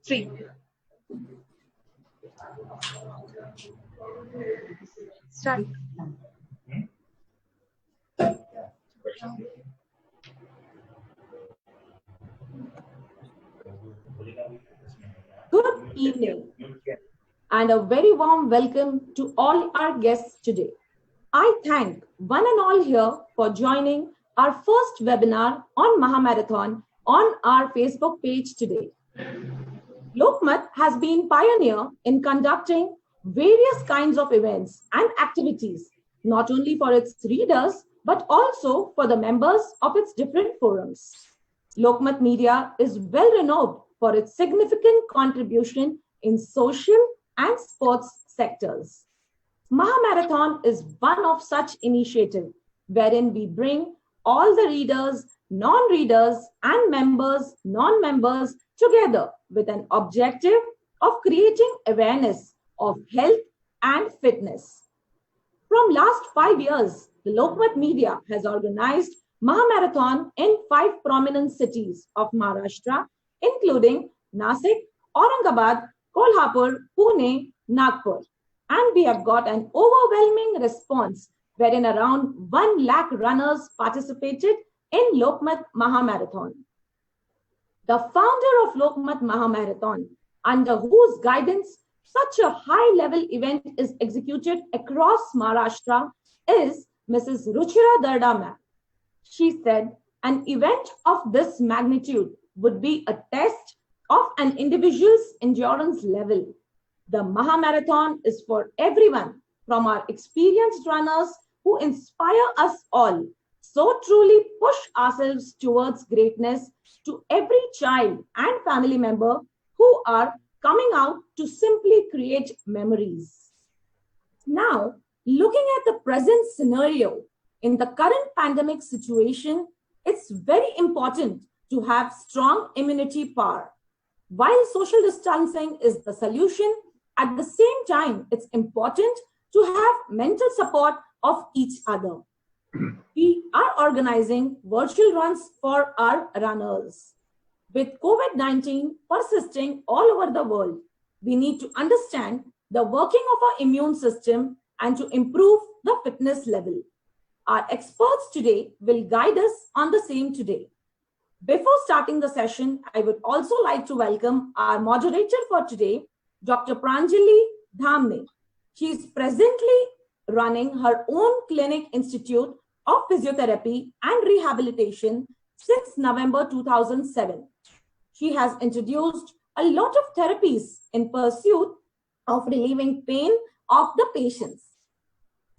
3. Start. Good evening and a very warm welcome to all our guests today. I thank one and all here for joining our first webinar on Mahamarathon on our Facebook page today. Lokmat has been pioneer in conducting various kinds of events and activities, not only for its readers, but also for the members of its different forums. Lokmat Media is well renowned for its significant contribution in social and sports sectors. Mahamarathon is one of such initiatives wherein we bring all the readers, non-readers, and members, non-members together with an objective of creating awareness of health and fitness. From last 5 years, the Lokmat Media has organized Mahamarathon in 5 prominent cities of Maharashtra, including Nasik, Aurangabad, Kolhapur, Pune, Nagpur. And we have got an overwhelming response wherein around 1 lakh runners participated in Lokmat Mahamarathon. The founder of Lokmat Mahamarathon, under whose guidance such a high-level event is executed across Maharashtra, is Mrs. Ruchira Darda ma'am. She said an event of this magnitude would be a test of an individual's endurance level. The Mahamarathon is for everyone, from our experienced runners who inspire us all, so truly push ourselves towards greatness, to every child and family member who are coming out to simply create memories. Now, looking at the present scenario, in the current pandemic situation, it's very important to have strong immunity power. While social distancing is the solution, at the same time, it's important to have mental support of each other. We are organizing virtual runs for our runners. With COVID-19 persisting all over the world, we need to understand the working of our immune system and to improve the fitness level. Our experts today will guide us on the same today. Before starting the session, I would also like to welcome our moderator for today, Dr. Pranjali Dhamne. She is presently running her own clinic institute of physiotherapy and rehabilitation since November 2007. She has introduced a lot of therapies in pursuit of relieving pain of the patients.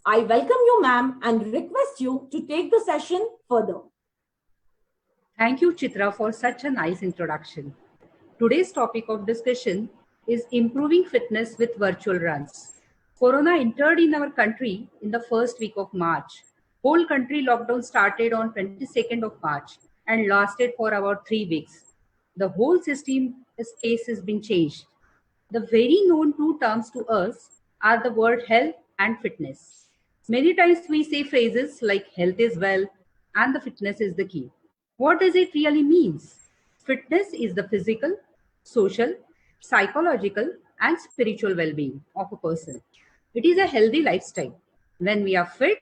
I welcome you, ma'am, and request you to take the session further. Thank you, Chitra, for such a nice introduction. Today's topic of discussion is improving fitness with virtual runs. Corona entered in our country in the first week of March. Whole country lockdown started on 22nd of March and lasted for about 3 weeks. The whole system space has been changed. The very known two terms to us are the word health and fitness. Many times we say phrases like health is wealth and the fitness is the key. What does it really mean? Fitness is the physical, social, psychological, and spiritual well-being of a person. It is a healthy lifestyle. When we are fit,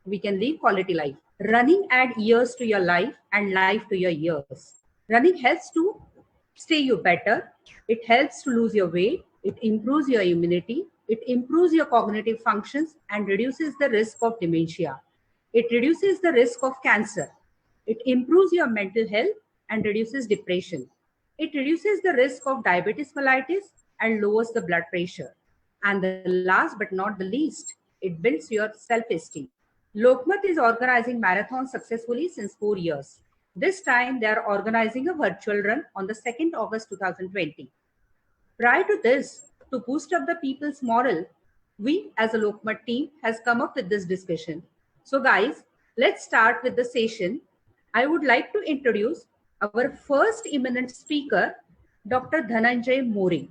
we can live quality life. Running adds years to your life and life to your years. Running helps to stay you better. It helps to lose your weight. It improves your immunity. It improves your cognitive functions and reduces the risk of dementia. It reduces the risk of cancer. It improves your mental health and reduces depression. It reduces the risk of diabetes mellitus and lowers the blood pressure. And the last but not the least, it builds your self-esteem. Lokmat is organizing marathons successfully since 4 years. This time they are organizing a virtual run on the 2nd August 2020. Prior to this, to boost up the people's morale, we as a Lokmat team has come up with this discussion. So guys, let's start with the session. I would like to introduce our first eminent speaker, Dr. Dhananjay More.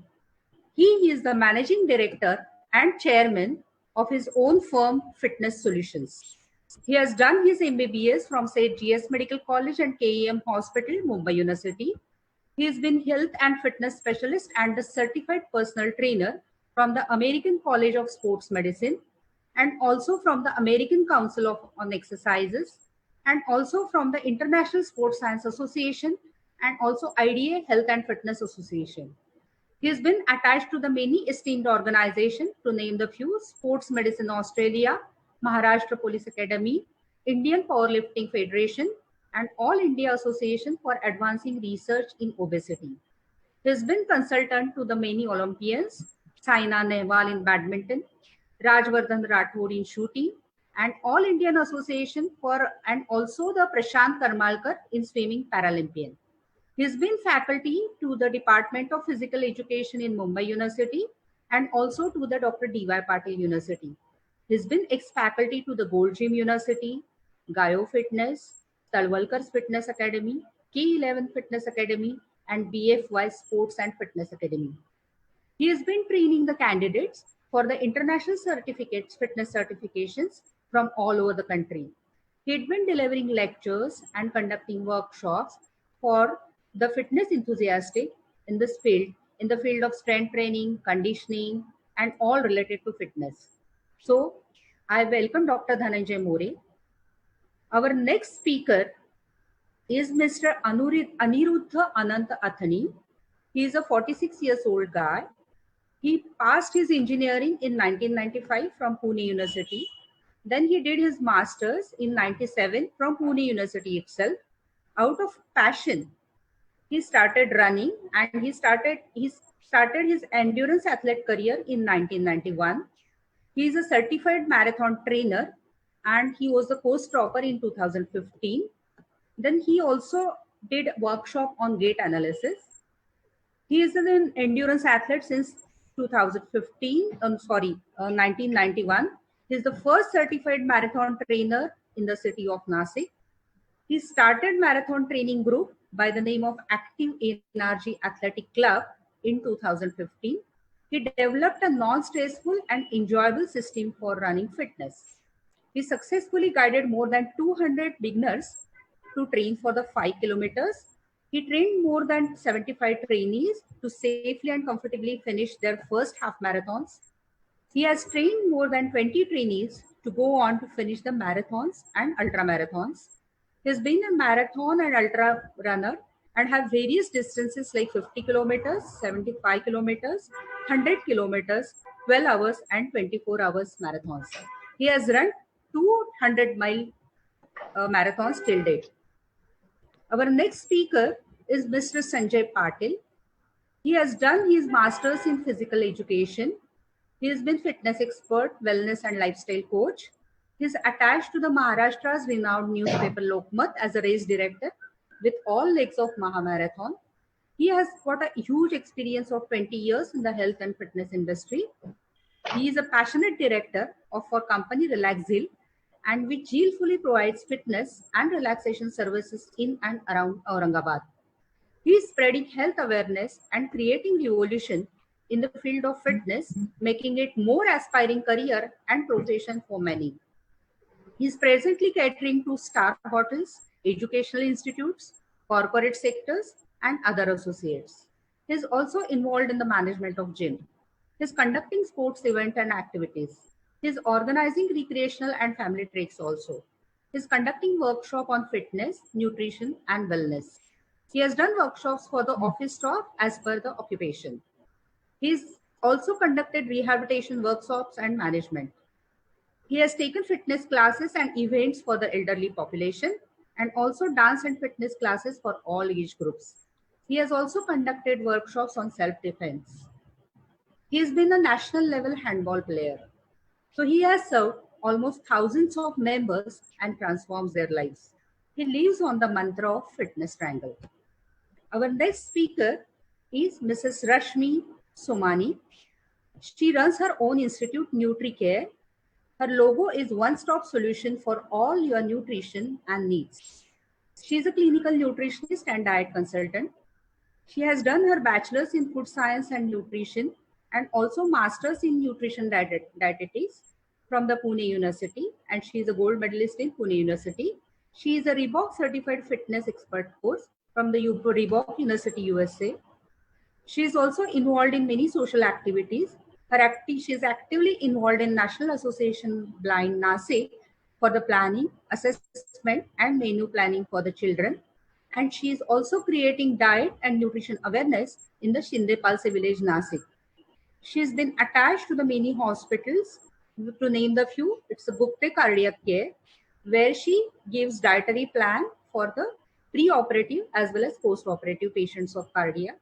He is the managing director and chairman of his own firm, Fitness Solutions. He has done his MBBS from St. GS Medical College and KEM Hospital, Mumbai University. He has been health and fitness specialist and a certified personal trainer from the American College of Sports Medicine and also from the American Council on Exercises and also from the International Sports Science Association and also IDA Health and Fitness Association. He has been attached to the many esteemed organizations, to name the few: Sports Medicine Australia, Maharashtra Police Academy, Indian Powerlifting Federation, and All India Association for Advancing Research in Obesity. He has been consultant to the many Olympians: Saina Nehwal in badminton, Rajvardhan Rathod in shooting, and All Indian Association for, and also the Prashant Karmalkar in swimming Paralympian. He's been faculty to the Department of Physical Education in Mumbai University and also to the Dr. D.Y. Patil University. He's been ex-faculty to the Gold Gym University, Gaio Fitness, Talwalkar's Fitness Academy, K11 Fitness Academy, and BFY Sports and Fitness Academy. He has been training the candidates for the international certificates, fitness certifications from all over the country. He had been delivering lectures and conducting workshops for the fitness enthusiastic in this field, in the field of strength training, conditioning, and all related to fitness. So I welcome Dr. Dhananjay More. Our next speaker is Mr. Aniruddha Anant Athani. He is a 46 years old guy. He passed his engineering in 1995 from Pune University. Then he did his master's in 97 from Pune University itself. Out of passion, he started running and he started his endurance athlete career in 1991. He is a certified marathon trainer and he was the course topper in 2015. Then he also did workshop on gait analysis. He is an endurance athlete since 1991. He is the first certified marathon trainer in the city of Nasik. He started marathon training group by the name of Active NRG Athletic Club in 2015. He developed a non-stressful and enjoyable system for running fitness. He successfully guided more than 200 beginners to train for the 5 kilometers. He trained more than 75 trainees to safely and comfortably finish their first half marathons. He has trained more than 20 trainees to go on to finish the marathons and ultra marathons. He has been a marathon and ultra runner and have various distances like 50 kilometers, 75 kilometers, 100 kilometers, 12 hours and 24 hours marathons. He has run 200-mile marathons till date. Our next speaker is Mr. Sanjay Patil. He has done his master's in physical education. He has been fitness expert, wellness and lifestyle coach. He is attached to the Maharashtra's renowned newspaper Lokmat as a race director with all legs of Mahamarathon. He has got a huge experience of 20 years in the health and fitness industry. He is a passionate director of our company Relaxil, and which zealfully provides fitness and relaxation services in and around Aurangabad. He is spreading health awareness and creating revolution in the field of fitness, making it more aspiring career and profession for many. He is presently catering to star hotels, educational institutes, corporate sectors, and other associates. He is also involved in the management of gym. He is conducting sports events and activities. He is organizing recreational and family treks also. He is conducting workshop on fitness, nutrition, and wellness. He has done workshops for the office staff as per the occupation. He has also conducted rehabilitation workshops and management. He has taken fitness classes and events for the elderly population and also dance and fitness classes for all age groups. He has also conducted workshops on self-defense. He has been a national level handball player. So he has served almost thousands of members and transforms their lives. He lives on the mantra of fitness triangle. Our next speaker is Mrs. Rashmi Somani. She runs her own institute, NutriCare. Her logo is one-stop solution for all your nutrition and needs. She is a clinical nutritionist and diet consultant. She has done her bachelor's in food science and nutrition and also master's in nutrition dietetics. from the Pune University, and she is a gold medalist in Pune University. She is a Reebok Certified Fitness Expert course from the Reebok University, USA. She is also involved in many social activities. She is actively involved in National Association Blind Nasik for the planning, assessment, and menu planning for the children. And she is also creating diet and nutrition awareness in the Shinde Palse village, Nasik. She has been attached to the many hospitals. To name the few, it's a Gupte Cardiac Care, where she gives dietary plan for the pre-operative as well as post-operative patients of cardiac.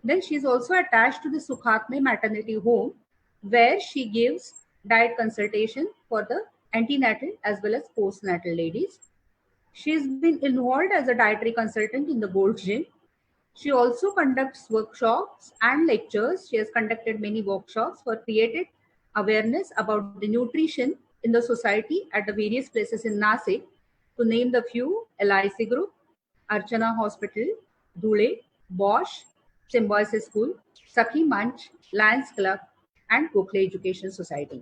Then she is also attached to the Sukhatme maternity home, where she gives diet consultation for the antenatal as well as postnatal ladies. She has been involved as a dietary consultant in the Gold's Gym. She also conducts workshops and lectures. She has conducted many workshops for created awareness about the nutrition in the society at the various places in Nasik. To name the few, LIC Group, Archana Hospital, Dhule, Bosch, Symbiosis School, Sakhi Manch, Lions Club, and Gokhale Education Society.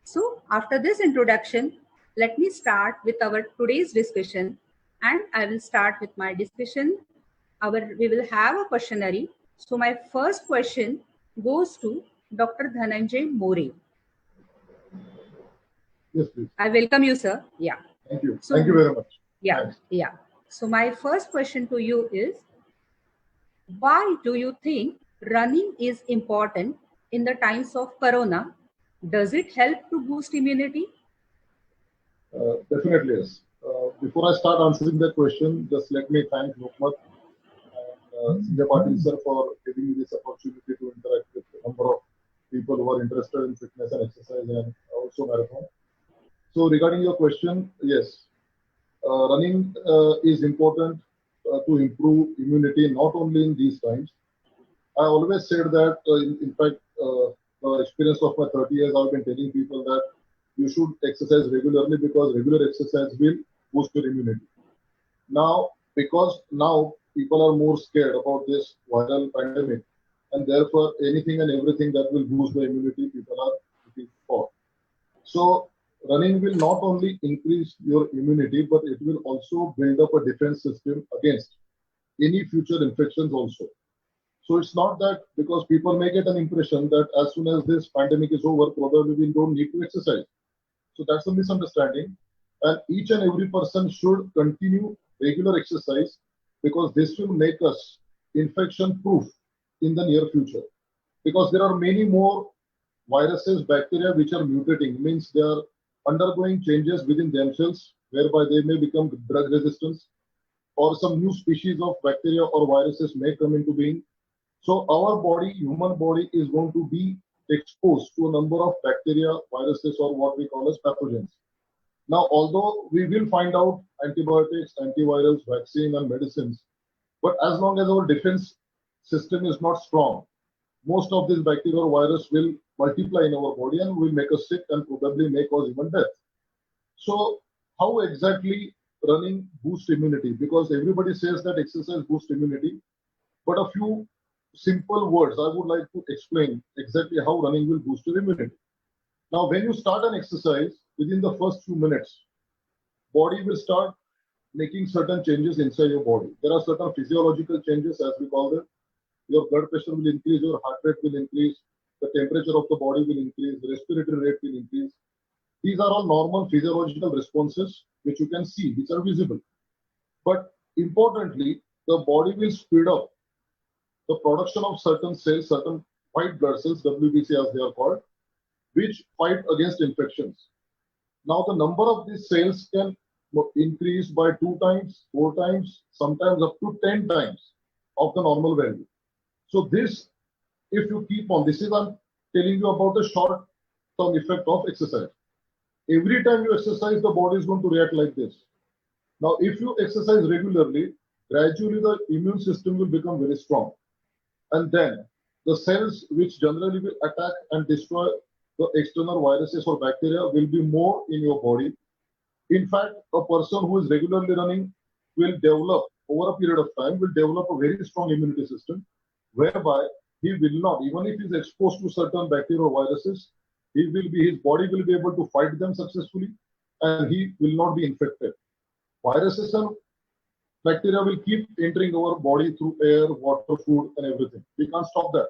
So after this introduction, let me start with our today's discussion, and I will start with my discussion. We will have a questionnaire. So my first question goes to Dr. Dhananjay More. Yes, please. I welcome you, sir. Yeah. Thank you. So, thank you very much. Yeah. Thanks. Yeah. So my first question to you is, why do you think running is important in the times of Corona? Does it help to boost immunity? Definitely, yes. Before I start answering that question, just let me thank Lokmat and Sanjay Patil sir for giving me this opportunity to interact with a number of people who are interested in fitness and exercise and also marathon. So regarding your question, yes, running is important to improve immunity, not only in these times. I always said that, in fact, the experience of my 30 years, I've been telling people that you should exercise regularly because regular exercise will boost your immunity. Now, because now people are more scared about this viral pandemic, and therefore anything and everything that will boost the immunity, people are looking for. So running will not only increase your immunity, but it will also build up a defense system against any future infections also. So it's not that because people may get an impression that as soon as this pandemic is over, probably we don't need to exercise. So that's a misunderstanding. And each and every person should continue regular exercise because this will make us infection proof in the near future. Because there are many more viruses, bacteria which are mutating, means they are undergoing changes within themselves whereby they may become drug resistant or some new species of bacteria or viruses may come into being. So our body, human body, is going to be exposed to a number of bacteria, viruses, or what we call as pathogens. Now, although we will find out antibiotics, antivirals, vaccine, and medicines, but as long as our defense system is not strong, most of these bacteria or virus will multiply in our body and will make us sick and probably may cause even death. So, how exactly running boosts immunity? Because everybody says that exercise boosts immunity, but a few simple words I would like to explain exactly how running will boost your immunity. Now, when you start an exercise, within the first few minutes, body will start making certain changes inside your body. There are certain physiological changes, as we call them. Your blood pressure will increase, your heart rate will increase, the temperature of the body will increase, the respiratory rate will increase. These are all normal physiological responses which you can see, which are visible. But importantly, the body will speed up the production of certain cells, certain white blood cells, WBC as they are called, which fight against infections. Now the number of these cells can increase by 2 times, 4 times, sometimes up to 10 times of the normal value. So this, if you keep on, this is I'm telling you about the short-term effect of exercise. Every time you exercise, the body is going to react like this. Now, if you exercise regularly, gradually the immune system will become very strong. And then the cells which generally will attack and destroy the external viruses or bacteria will be more in your body. In fact, a person who is regularly running will develop, over a period of time, will develop a very strong immunity system, whereby he will not, even if he is exposed to certain bacteria or viruses, his body will be able to fight them successfully, and he will not be infected. Viruses and bacteria will keep entering our body through air, water, food, and everything. We can't stop that.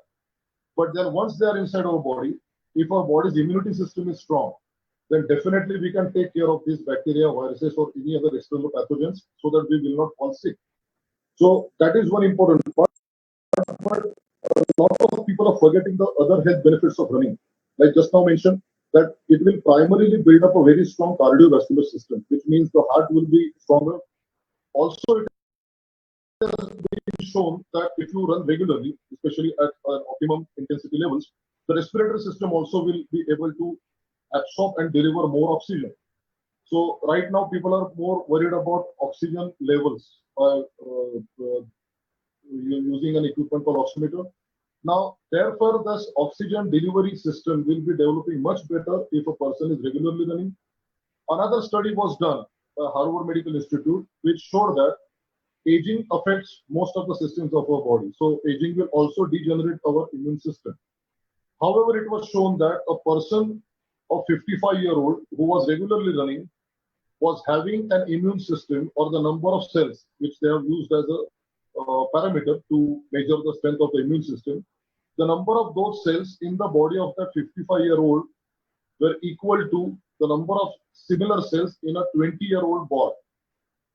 But then once they are inside our body, if our body's immunity system is strong, then definitely we can take care of these bacteria, viruses, or any other external pathogens so that we will not fall sick. So that is one important part. But a lot of people are forgetting the other health benefits of running. Like just now mentioned, that it will primarily build up a very strong cardiovascular system, which means the heart will be stronger. Also, it has been shown that if you run regularly, especially at optimum intensity levels, the respiratory system also will be able to absorb and deliver more oxygen. So right now, people are more worried about oxygen levels using an equipment called oximeter. Now, therefore, this oxygen delivery system will be developing much better if a person is regularly running. Another study was done by Harvard Medical Institute, which showed that aging affects most of the systems of our body. So aging will also degenerate our immune system. However, it was shown that a person of 55-year-old who was regularly running was having an immune system, or the number of cells which they have used as a parameter to measure the strength of the immune system. The number of those cells in the body of that 55-year-old were equal to the number of similar cells in a 20-year-old boy.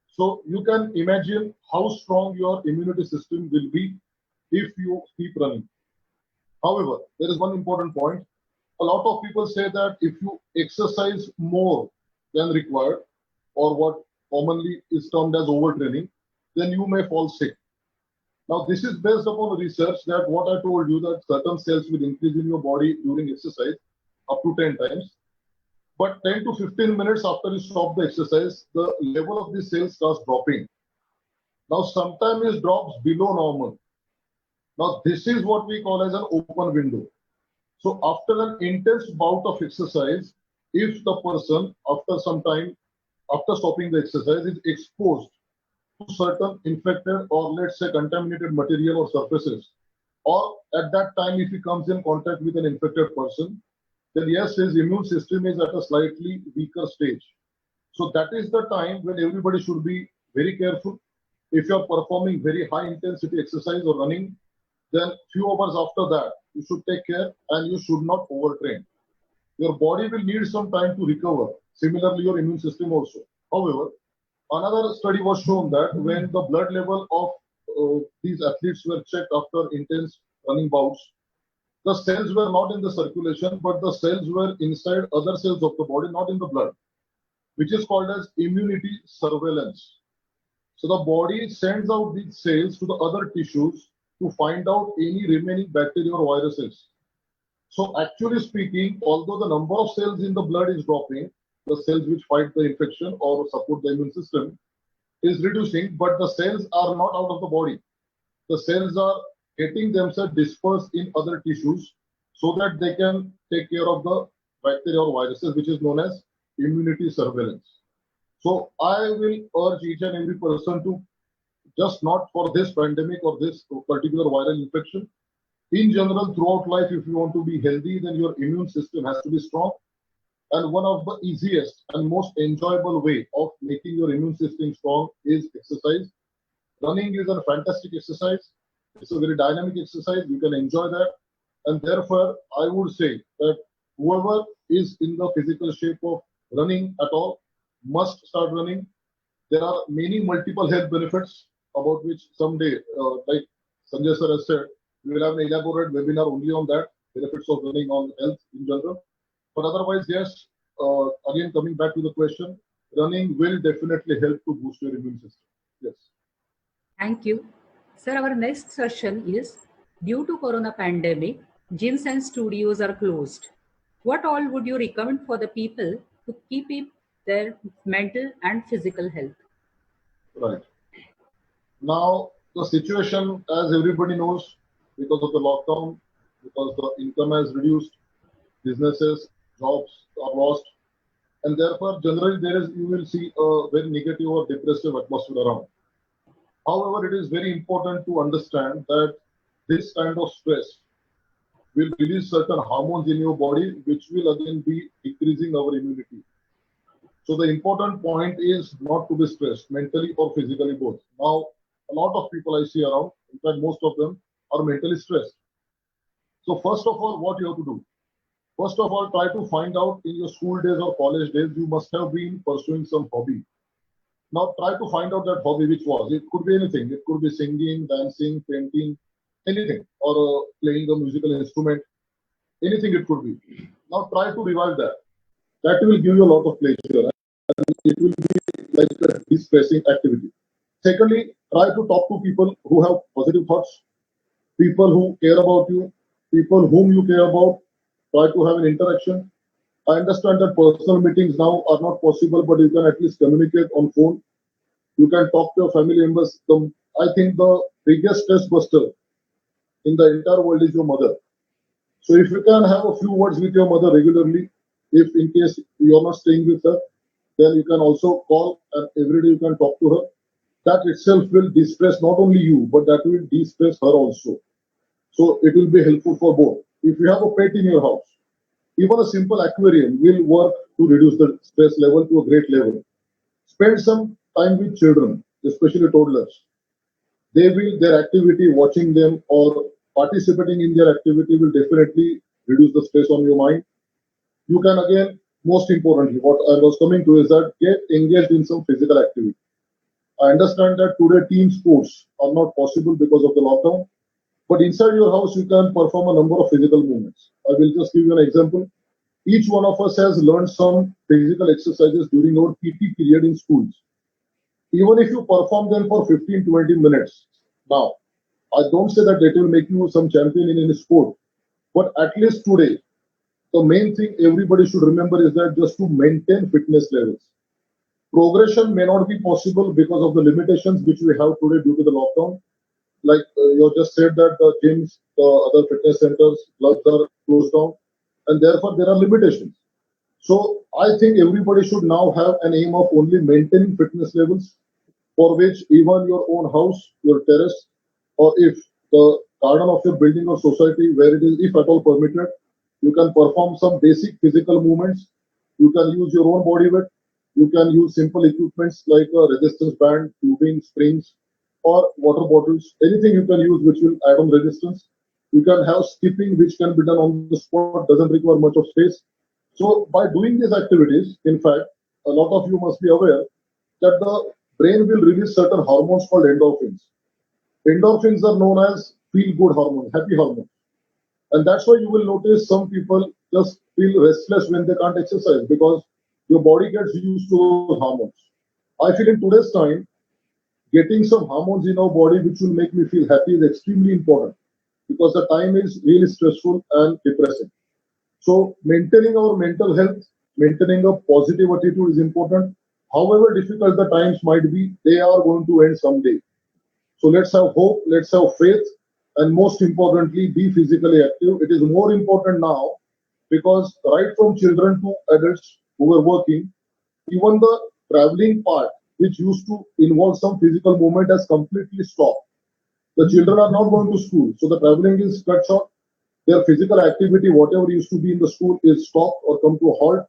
So you can imagine how strong your immunity system will be if you keep running. However, there is one important point. A lot of people say that if you exercise more than required, or what commonly is termed as overtraining, then you may fall sick. Now, this is based upon research that what I told you, that certain cells will increase in your body during exercise up to 10 times. But 10 to 15 minutes after you stop the exercise, the level of these cells starts dropping. Now, sometimes it drops below normal. Now, this is what we call as an open window. So after an intense bout of exercise, if the person, after some time, after stopping the exercise, is exposed to certain infected or let's say contaminated material or surfaces, or at that time if he comes in contact with an infected person, then yes, his immune system is at a slightly weaker stage. So that is the time when everybody should be very careful. If you are performing very high intensity exercise or running, then few hours after that, you should take care and you should not overtrain. Your body will need some time to recover. Similarly, your immune system also. However, another study was shown that when the blood level of these athletes were checked after intense running bouts, the cells were not in the circulation, but the cells were inside other cells of the body, not in the blood, which is called as immunity surveillance. So the body sends out these cells to the other tissues to find out any remaining bacteria or viruses. So actually speaking, although the number of cells in the blood is dropping, the cells which fight the infection or support the immune system is reducing, but the cells are not out of the body. The cells are getting themselves dispersed in other tissues so that they can take care of the bacteria or viruses, which is known as immunity surveillance. So I will urge each and every person to, just not for this pandemic or this particular viral infection, in general, throughout life, if you want to be healthy, then your immune system has to be strong. And one of the easiest and most enjoyable way of making your immune system strong is exercise. Running is a fantastic exercise. It's a very dynamic exercise. You can enjoy that. And therefore, I would say that whoever is in the physical shape of running at all must start running. There are many multiple health benefits about which someday, like Sanjay sir has said, we will have an elaborate webinar only on that, benefits of running on health in general. But otherwise, yes, again, coming back to the question, running will definitely help to boost your immune system. Yes. Thank you. Sir, our next session is, due to corona pandemic, gyms and studios are closed. What all would you recommend for the people to keep their mental and physical health? Right. Now, the situation, as everybody knows, because of the lockdown, because the income has reduced, businesses, jobs are lost, and therefore, generally, you will see a very negative or depressive atmosphere around. However, it is very important to understand that this kind of stress will release certain hormones in your body, which will again be increasing our immunity. So the important point is not to be stressed, mentally or physically both. Now, a lot of people I see around, in fact, most of them are mentally stressed. So first of all, what you have to do? First of all, try to find out in your school days or college days, you must have been pursuing some hobby. Now try to find out that hobby which was. It could be anything. It could be singing, dancing, painting, anything, or playing a musical instrument, anything it could be. Now try to revive that. That will give you a lot of pleasure. It will be like a de-stressing activity. Secondly, try to talk to people who have positive thoughts, people who care about you, people whom you care about. Try to have an interaction. I understand that personal meetings now are not possible, but you can at least communicate on phone. You can talk to your family members. I think the biggest stress buster in the entire world is your mother. So if you can have a few words with your mother regularly, if in case you're not staying with her, then you can also call and every day you can talk to her. That itself will de-stress not only you, but that will de-stress her also. So it will be helpful for both. If you have a pet in your house, even a simple aquarium will work to reduce the stress level to a great level. Spend some time with children, especially toddlers. Their activity, watching them or participating in their activity will definitely reduce the stress on your mind. You can again, most importantly, what I was coming to is that get engaged in some physical activity. I understand that today team sports are not possible because of the lockdown, but inside your house you can perform a number of physical movements. I will just give you an example. Each one of us has learned some physical exercises during our PT period in schools. Even if you perform them for 15-20 minutes, now, I don't say that it will make you some champion in any sport, but at least today, the main thing everybody should remember is that just to maintain fitness levels. Progression may not be possible because of the limitations which we have today due to the lockdown. Like you just said that the gyms, the other fitness centers, clubs are closed down, and therefore there are limitations. So I think everybody should now have an aim of only maintaining fitness levels, for which even your own house, your terrace, or if the garden of your building or society where it is, if at all permitted, you can perform some basic physical movements. You can use your own body weight. You can use simple equipments like a resistance band, tubing, springs, or water bottles. Anything you can use which will add on resistance. You can have skipping which can be done on the spot, doesn't require much of space. So by doing these activities, in fact, a lot of you must be aware that the brain will release certain hormones called endorphins. Endorphins are known as feel-good hormones, happy hormones. And that's why you will notice some people just feel restless when they can't exercise because your body gets used to those hormones. I feel in today's time, getting some hormones in our body which will make me feel happy is extremely important because the time is really stressful and depressing. So maintaining our mental health, maintaining a positive attitude is important. However difficult the times might be, they are going to end someday. So let's have hope, let's have faith, and most importantly, be physically active. It is more important now because right from children to adults who are working, even the traveling part, which used to involve some physical movement, has completely stopped. The children are not going to school, so the traveling is cut short. Their physical activity, whatever used to be in the school, is stopped or come to a halt.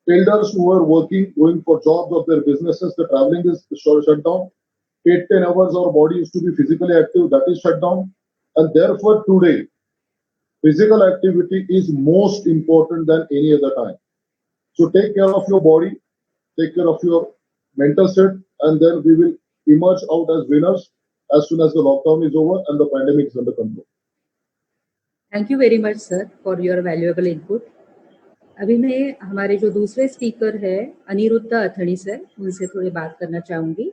Elders who are working, going for jobs or their businesses, the traveling is shut down. 8-10 hours our body used to be physically active, that is shut down. And therefore today, physical activity is most important than any other time. So take care of your body, take care of your mental state, and then we will emerge out as winners as soon as the lockdown is over and the pandemic is under control. Thank you very much, sir, for your valuable input. अभी मैं हमारे जो दूसरे speaker है अनिरुद्ध अथनी sir, उनसे थोड़ी बात करना चाहूँगी।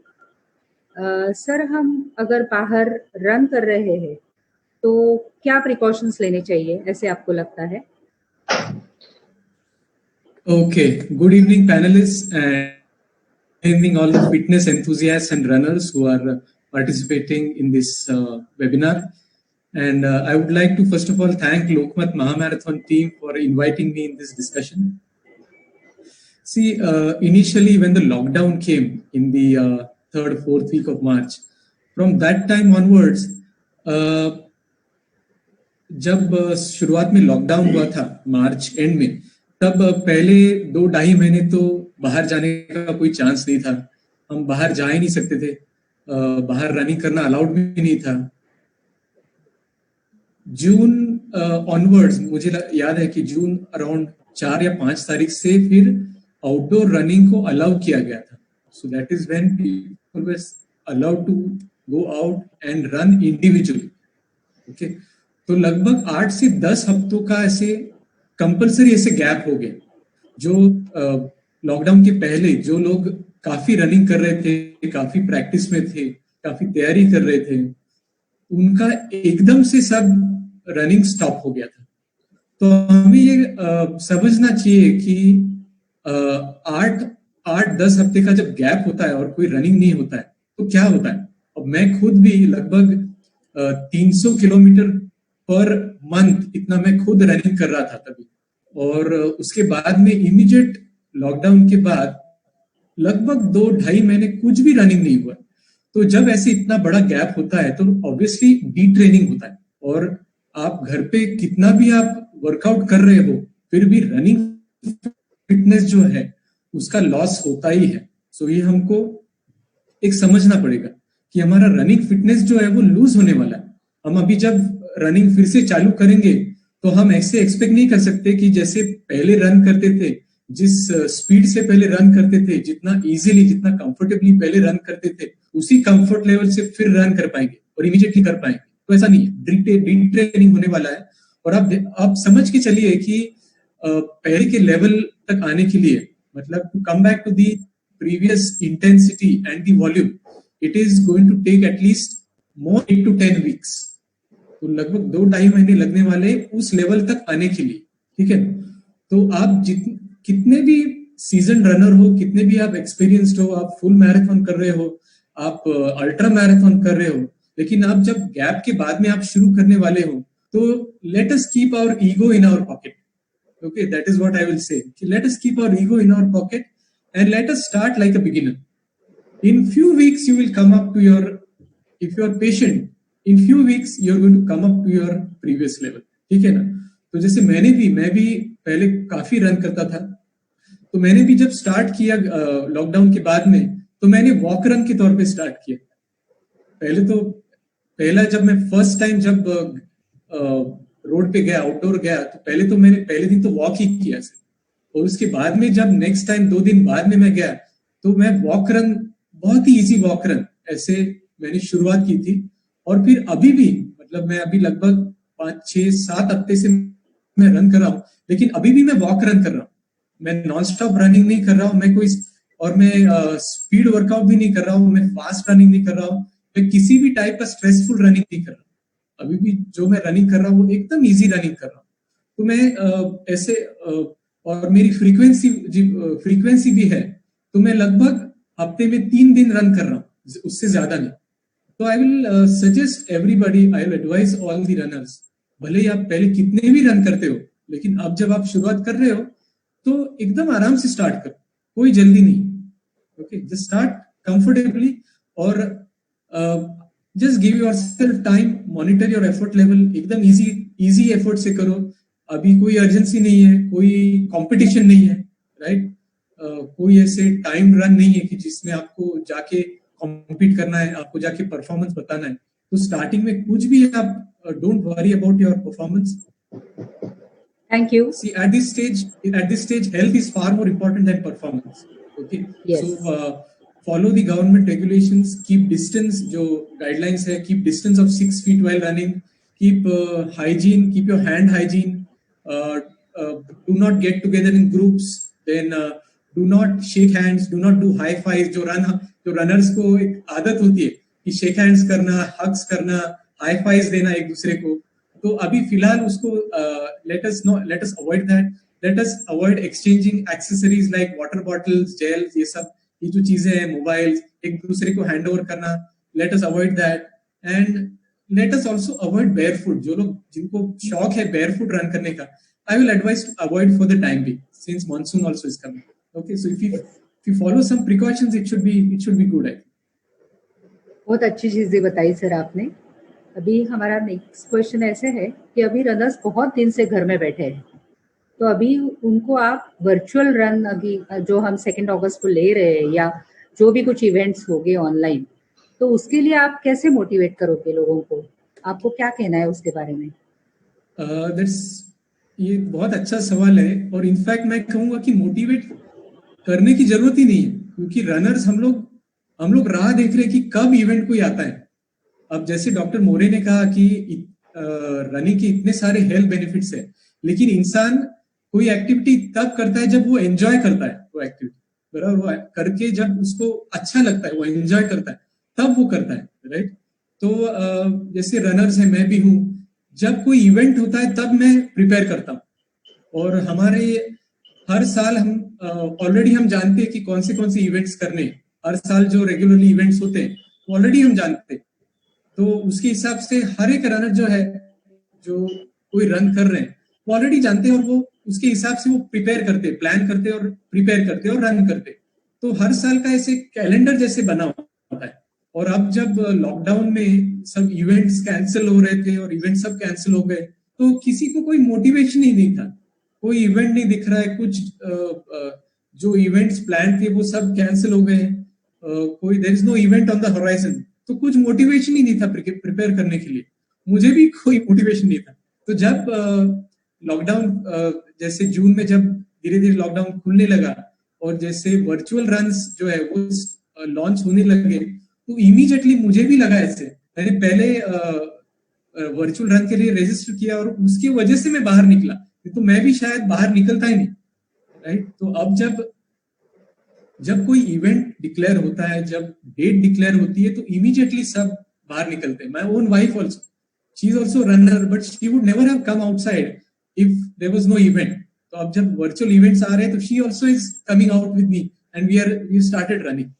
सर, हम अगर बाहर रन कर रहे हैं तो क्या प्रिकॉशंस लेने चाहिए, ऐसे आपको लगता है? Okay, good evening panelists and good evening all the fitness enthusiasts and runners who are participating in this webinar. And I would like to first of all thank Lokmat Mahamarathon team for inviting me in this discussion. See, initially when the lockdown came in the third, fourth week of March, from that time onwards, जब शुरुआत में lockdown हुआ था मार्च and में, तब पहले 2-2.5 महीने तो बाहर जाने का कोई चांस नहीं था। हम बाहर जा ही नहीं सकते थे, बाहर रनिंग करना अलाउड भी नहीं था। जून ऑनवर्ड्स मुझे याद है कि जून अराउंड 4 या 5 तारीख से फिर आउटडोर रनिंग को अलाउ किया गया था। So that is when people were allowed to go out and run individually. Okay, तो लगभग 8 से 10 हफ्तों का ऐसे कंपलसरी ऐसे गैप हो गया। जो लॉकडाउन के पहले जो लोग काफी रनिंग कर रहे थे, काफी प्रैक्टिस में थे, काफी तैयारी कर रहे थे, उनका एकदम से सब रनिंग स्टॉप हो गया था। तो हमें ये समझना चाहिए कि 8-10 हफ्ते का जब गैप होता है और कोई रनिंग नहीं होता है तो क्या होता है। अब मैं खुद भी लगभग 300 किलोमीटर पर मंथ इतना मैं खुद रनिंग कर रहा था तभी, और उसके बाद में इमीडिएट लॉकडाउन के बाद लगभग 2-2.5 महीने कुछ भी रनिंग नहीं हुआ। तो जब ऐसे इतना बड़ा गैप होता है तो ऑब्वियसली डीट्रेनिंग होता है, और आप घर पे कितना भी आप वर्कआउट कर रहे हो फिर भी रनिंग फिटनेस जो है उसका लॉस होता ही है। सो ये हमको एक समझना पड़ेगा कि हमारा रनिंग फिटनेस जो है वो लूज होने वाला है। हम अभी जब रनिंग फिर से चालू करेंगे तो हम ऐसे एक्सपेक्ट नहीं कर सकते कि जैसे पहले रन करते थे, जिस स्पीड से पहले रन करते थे, जितना इजीली जितना कंफर्टेबली पहले रन करते थे, उसी कंफर्ट लेवल से फिर रन कर पाएंगे और इमीडिएटली कर पाएंगे। तो ऐसा नहीं है, रीट्रेनिंग होने वाला है। और आप समझ के चलिए कि पहले के लेवल तक आने के लिए, मतलब to come back to the previous intensity and the volume, it is going to take at least more 8 to 10 weeks. तो लगभग 2-2.5 महीने लगने वाले उस लेवल तक आने के लिए, ठीक है। तो आप कितने भी सीजन रनर हो, कितने भी आप एक्सपीरियंस्ड हो, आप फुल मैराथन कर रहे हो, आप अल्ट्रा मैराथन कर रहे हो, लेकिन आप जब गैप के बाद में आप शुरू करने वाले हो तो let us keep our ego in our pocket. Okay, that is what I will say, let us keep our ego in our pocket and let us start like a beginner. In few weeks you will come up to your, if you are patient, in few weeks you are going to come up to your previous level, ठीक है ना। तो जैसे मैं भी पहले काफी run करता था, तो मैंने भी जब स्टार्ट किया लॉकडाउन के बाद में, तो मैंने वॉक रन के तौर पे स्टार्ट किया। पहला जब मैं फर्स्ट टाइम जब रोड पे गया, आउटडोर गया, तो पहले तो मैंने पहले दिन तो वॉक ही किया, और उसके बाद में जब नेक्स्ट टाइम 2 दिन बाद में मैं गया तो मैं वॉक रन, बहुत ही इजी वॉक रन ऐसे मैंने शुरुआत की थी। और फिर अभी भी, मतलब मैं अभी लगभग 5-6-7 हफ्ते से मैं रन कर रहा हूँ, लेकिन अभी भी मैं वॉक रन कर रहा हूँ। मैं नॉन स्टॉप रनिंग नहीं कर रहा हूँ, मैं कोई, और मैं स्पीड वर्कआउट भी नहीं कर रहा हूँ, मैं फास्ट रनिंग नहीं कर रहा हूँ, मैं किसी भी टाइप का स्ट्रेसफुल रनिंग नहीं कर रहा हूँ। अभी भी जो मैं रनिंग कर रहा हूँ वो एकदम इजी रनिंग कर रहा हूँ। तो मैं ऐसे और मेरी फ्रीक्वेंसी भी है, तो मैं लगभग हफ्ते में 3 दिन रन कर रहा हूँ, उससे ज्यादा नहीं। तो I will suggest everybody, I will advise all the runners, भले ही आप पहले कितने भी रन करते हो, लेकिन अब जब आप शुरुआत कर रहे हो तो एकदम आराम से स्टार्ट करो, कोई जल्दी नहीं। ओके, जस्ट स्टार्ट कंफर्टेबली और just give yourself time, monitor your effort level, एकदम इजी एफर्ट से करो। अभी कोई अर्जेंसी नहीं है, कोई कंपटीशन नहीं है, राइट। कोई ऐसे टाइम रन नहीं है कि जिसमें आपको जाके कॉम्पीट करना है, आपको जाके परफॉर्मेंस बताना है। तो स्टार्टिंग में कुछ भी आप don't worry about your performance. Thank you. See, at this stage, health is far more important than performance. Okay. Yes. So follow the government regulations. Keep distance. जो guidelines है, keep distance of 6 feet while running. Keep hygiene. Keep your hand hygiene. Do not get together in groups. Then do not shake hands. Do not do high fives. जो runners को एक आदत होती है कि shake hands करना, hugs करना, high fives देना एक दूसरे को। तो अभी फिलहाल उसको let us avoid that. Let us avoid exchanging accessories like water bottles, gels, ये जो चीजें हैं, मोबाइल्स एक दूसरे को हैंड ओवर करना, let us avoid that. And let us also avoid barefoot. जो लोग जिनको शौक है barefoot रन करने का, I will advise to avoid for the time being, since monsoon also is coming. Okay, so if you follow some precautions, it should be good. I think. बहुत अच्छी चीजें बताई सर आपने। अभी हमारा नेक्स्ट क्वेश्चन ऐसे है कि अभी रनर्स बहुत दिन से घर में बैठे हैं, तो अभी उनको आप वर्चुअल रन अभी जो हम 2 अगस्त को ले रहे हैं या जो भी कुछ इवेंट्स हो गए ऑनलाइन, तो उसके लिए आप कैसे मोटिवेट करोगे लोगों को? आपको क्या कहना है उसके बारे में? ये बहुत अच्छा सवाल है, और इनफैक्ट मैं कहूँगा कि मोटिवेट करने की जरूरत ही नहीं है, क्योंकि रनर्स हम लोग राह देख रहे हैं कि कब इवेंट कोई आता है। अब जैसे डॉक्टर मोरे ने कहा कि रनिंग के इतने सारे हेल्थ बेनिफिट्स है, लेकिन इंसान कोई एक्टिविटी तब करता है जब वो एंजॉय करता है वो एक्टिविटी, बराबर। वो करके जब उसको अच्छा लगता है, वो एंजॉय करता है, तब वो करता है, राइट। तो जैसे रनर्स है, मैं भी हूँ, जब कोई इवेंट होता है तब मैं प्रिपेयर करता हूँ। और हमारे हर साल हम ऑलरेडी हम जानते हैं कि कौन से इवेंट्स करने हैं। हर साल जो रेगुलरली इवेंट्स होते हैं ऑलरेडी हम जानते हैं, तो उसके हिसाब से हर एक रनर जो है, जो कोई रन कर रहे हैं, वो ऑलरेडी जानते हैं, और वो उसके हिसाब से वो प्रिपेयर करते, प्लान करते और प्रिपेयर करते और रन करते। तो हर साल का ऐसे कैलेंडर जैसे बना होता है। और अब जब लॉकडाउन में सब इवेंट्स कैंसिल हो रहे थे और इवेंट सब कैंसिल हो गए, तो किसी को कोई मोटिवेशन ही नहीं था, कोई इवेंट नहीं दिख रहा है, कुछ जो इवेंट्स प्लान थे वो सब कैंसिल हो गए, कोई there is no event on the horizon, तो कुछ मोटिवेशन ही नहीं था प्रिपेयर करने के लिए। मुझे भी कोई मोटिवेशन नहीं था। तो जब लॉकडाउन जैसे जून में जब धीरे धीरे लॉकडाउन खुलने लगा और जैसे वर्चुअल रन्स जो है वो लॉन्च होने लगे, तो इमीडिएटली मुझे भी लगा ऐसे, मैंने पहले वर्चुअल रन के लिए रजिस्टर किया और उसकी वजह से मैं बाहर निकला, तो मैं भी शायद बाहर निकलता ही नहीं, राइट। तो अब जब कोई इवेंट डिक्लेयर होता है, जब डेट डिक्लेयर होती है, तो इमीडिएटली सब बाहर निकलते हैं। My own wife also, she is also runner, but she would never have come outside if there was no event. तो अब जब वर्चुअल इवेंट्स आ रहे हैं, तो she also is coming out with me and we started running.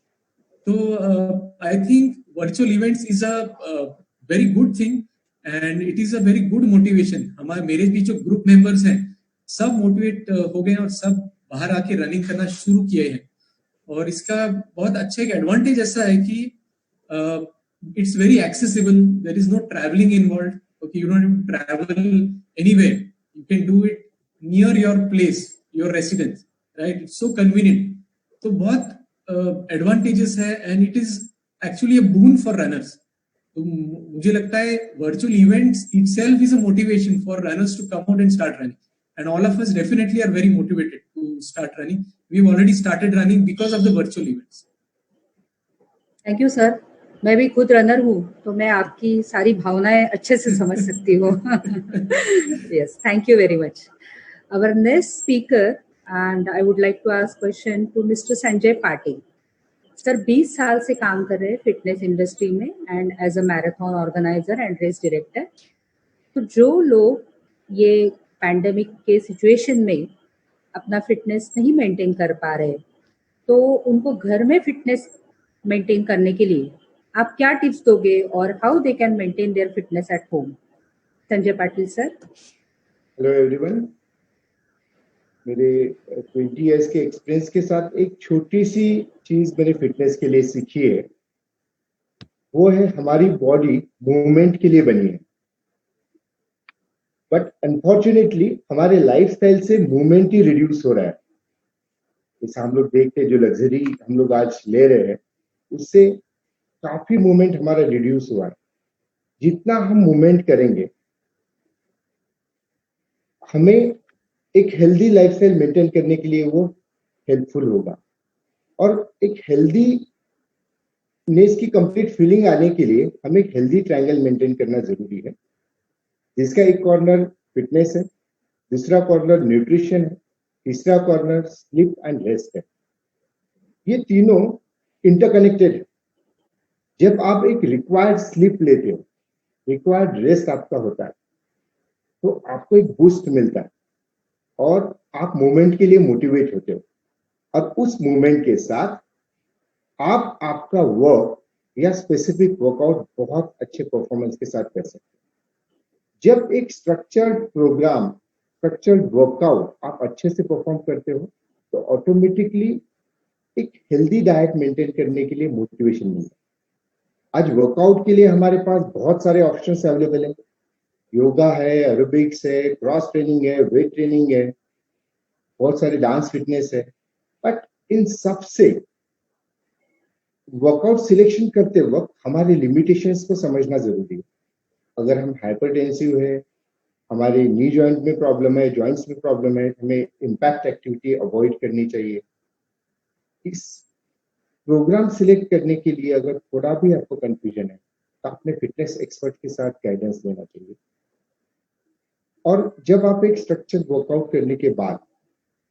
तो I think virtual events is a very good thing and it is a very good motivation. हमारे मेरे भी जो ग्रुप मेंबर्स हैं सब मोटिवेट हो गए और सब बाहर आके रनिंग करना शुरू किए हैं। और इसका बहुत अच्छा एक एडवांटेज ऐसा है कि it's very accessible, there is no travelling involved, okay, you don't have to travel anywhere, you can do it near your place, your residence, right. It's so convenient. तो बहुत एडवांटेजेस है and it is actually a boon for runners. तो मुझे लगता है virtual events itself is a motivation for runners to come out and start running, and all of us definitely are very motivated to start running. We've already started running because of the virtual events. Thank you sir. मैं भी खुद runner हूँ, तो मैं आपकी सारी भावनाएं अच्छे से समझ सकती हूँ। Yes, thank you very much. Our next speaker, and I would like to ask question to Mr. Sanjay Patil. Sir 20 साल से काम कर रहे हैं फिटनेस इंडस्ट्री में and as a marathon organiser and race director. तो जो लोग ये पैंडेमिक के सिचुएशन में अपना फिटनेस नहीं मेंटेन कर पा रहे, तो उनको घर में फिटनेस मेंटेन करने के लिए आप क्या टिप्स दोगे और how they can maintain their fitness at home? Sanjay Patil sir. Hello everyone. मेरे 20 इयर्स के एक्सपीरियंस के साथ एक छोटी सी चीज मैंने फिटनेस के लिए सीखी है, वो है हमारी बॉडी मूवमेंट के लिए बनी है, बट अनफॉर्चुनेटली हमारे लाइफस्टाइल से मूवमेंट ही रिड्यूस हो रहा है। जैसे हम लोग देखते हैं, जो लग्जरी हम लोग आज ले रहे हैं, उससे काफी मूवमेंट हमारा रिड्यूस हुआ है। जितना हम मूवमेंट करेंगे, हमें एक हेल्दी लाइफस्टाइल मेंटेन करने के लिए वो हेल्पफुल होगा। और एक हेल्दी नेस की कंप्लीट फीलिंग आने के लिए हमें एक हेल्दी ट्रायंगल मेंटेन करना जरूरी है, जिसका एक कॉर्नर फिटनेस है, दूसरा कॉर्नर न्यूट्रिशन है, तीसरा कॉर्नर स्लीप एंड रेस्ट है। ये तीनों इंटरकनेक्टेड है। जब आप एक रिक्वायर्ड स्लीप लेते हो, रिक्वायर्ड रेस्ट आपका होता है, तो आपको एक बूस्ट मिलता है और आप मूवमेंट के लिए मोटिवेट होते हो। और उस मूवमेंट के साथ आप आपका वर्क या स्पेसिफिक वर्कआउट बहुत अच्छे परफॉर्मेंस के साथ कर सकते हो। जब एक स्ट्रक्चर्ड प्रोग्राम, स्ट्रक्चर्ड वर्कआउट आप अच्छे से परफॉर्म करते हो, तो ऑटोमेटिकली एक हेल्दी डाइट मेंटेन करने के लिए मोटिवेशन मिलता है। आज वर्कआउट के लिए हमारे पास बहुत सारे ऑप्शंस अवेलेबल है। योगा है, एरोबिक्स है, क्रॉस ट्रेनिंग है, वेट ट्रेनिंग है, बहुत सारे डांस फिटनेस है। बट इन सब से वर्कआउट सिलेक्शन करते वक्त हमारे लिमिटेशंस को समझना जरूरी है। अगर हम हाइपरटेंसिव है, हमारे नी जॉइंट में प्रॉब्लम है, जॉइंट्स में प्रॉब्लम है, हमें इम्पैक्ट एक्टिविटी अवॉइड करनी चाहिए। इस प्रोग्राम सिलेक्ट करने के लिए अगर थोड़ा भी आपको कंफ्यूजन है तो अपने फिटनेस एक्सपर्ट के साथ गाइडेंस लेना चाहिए। और जब आप एक स्ट्रक्चर वर्कआउट करने के बाद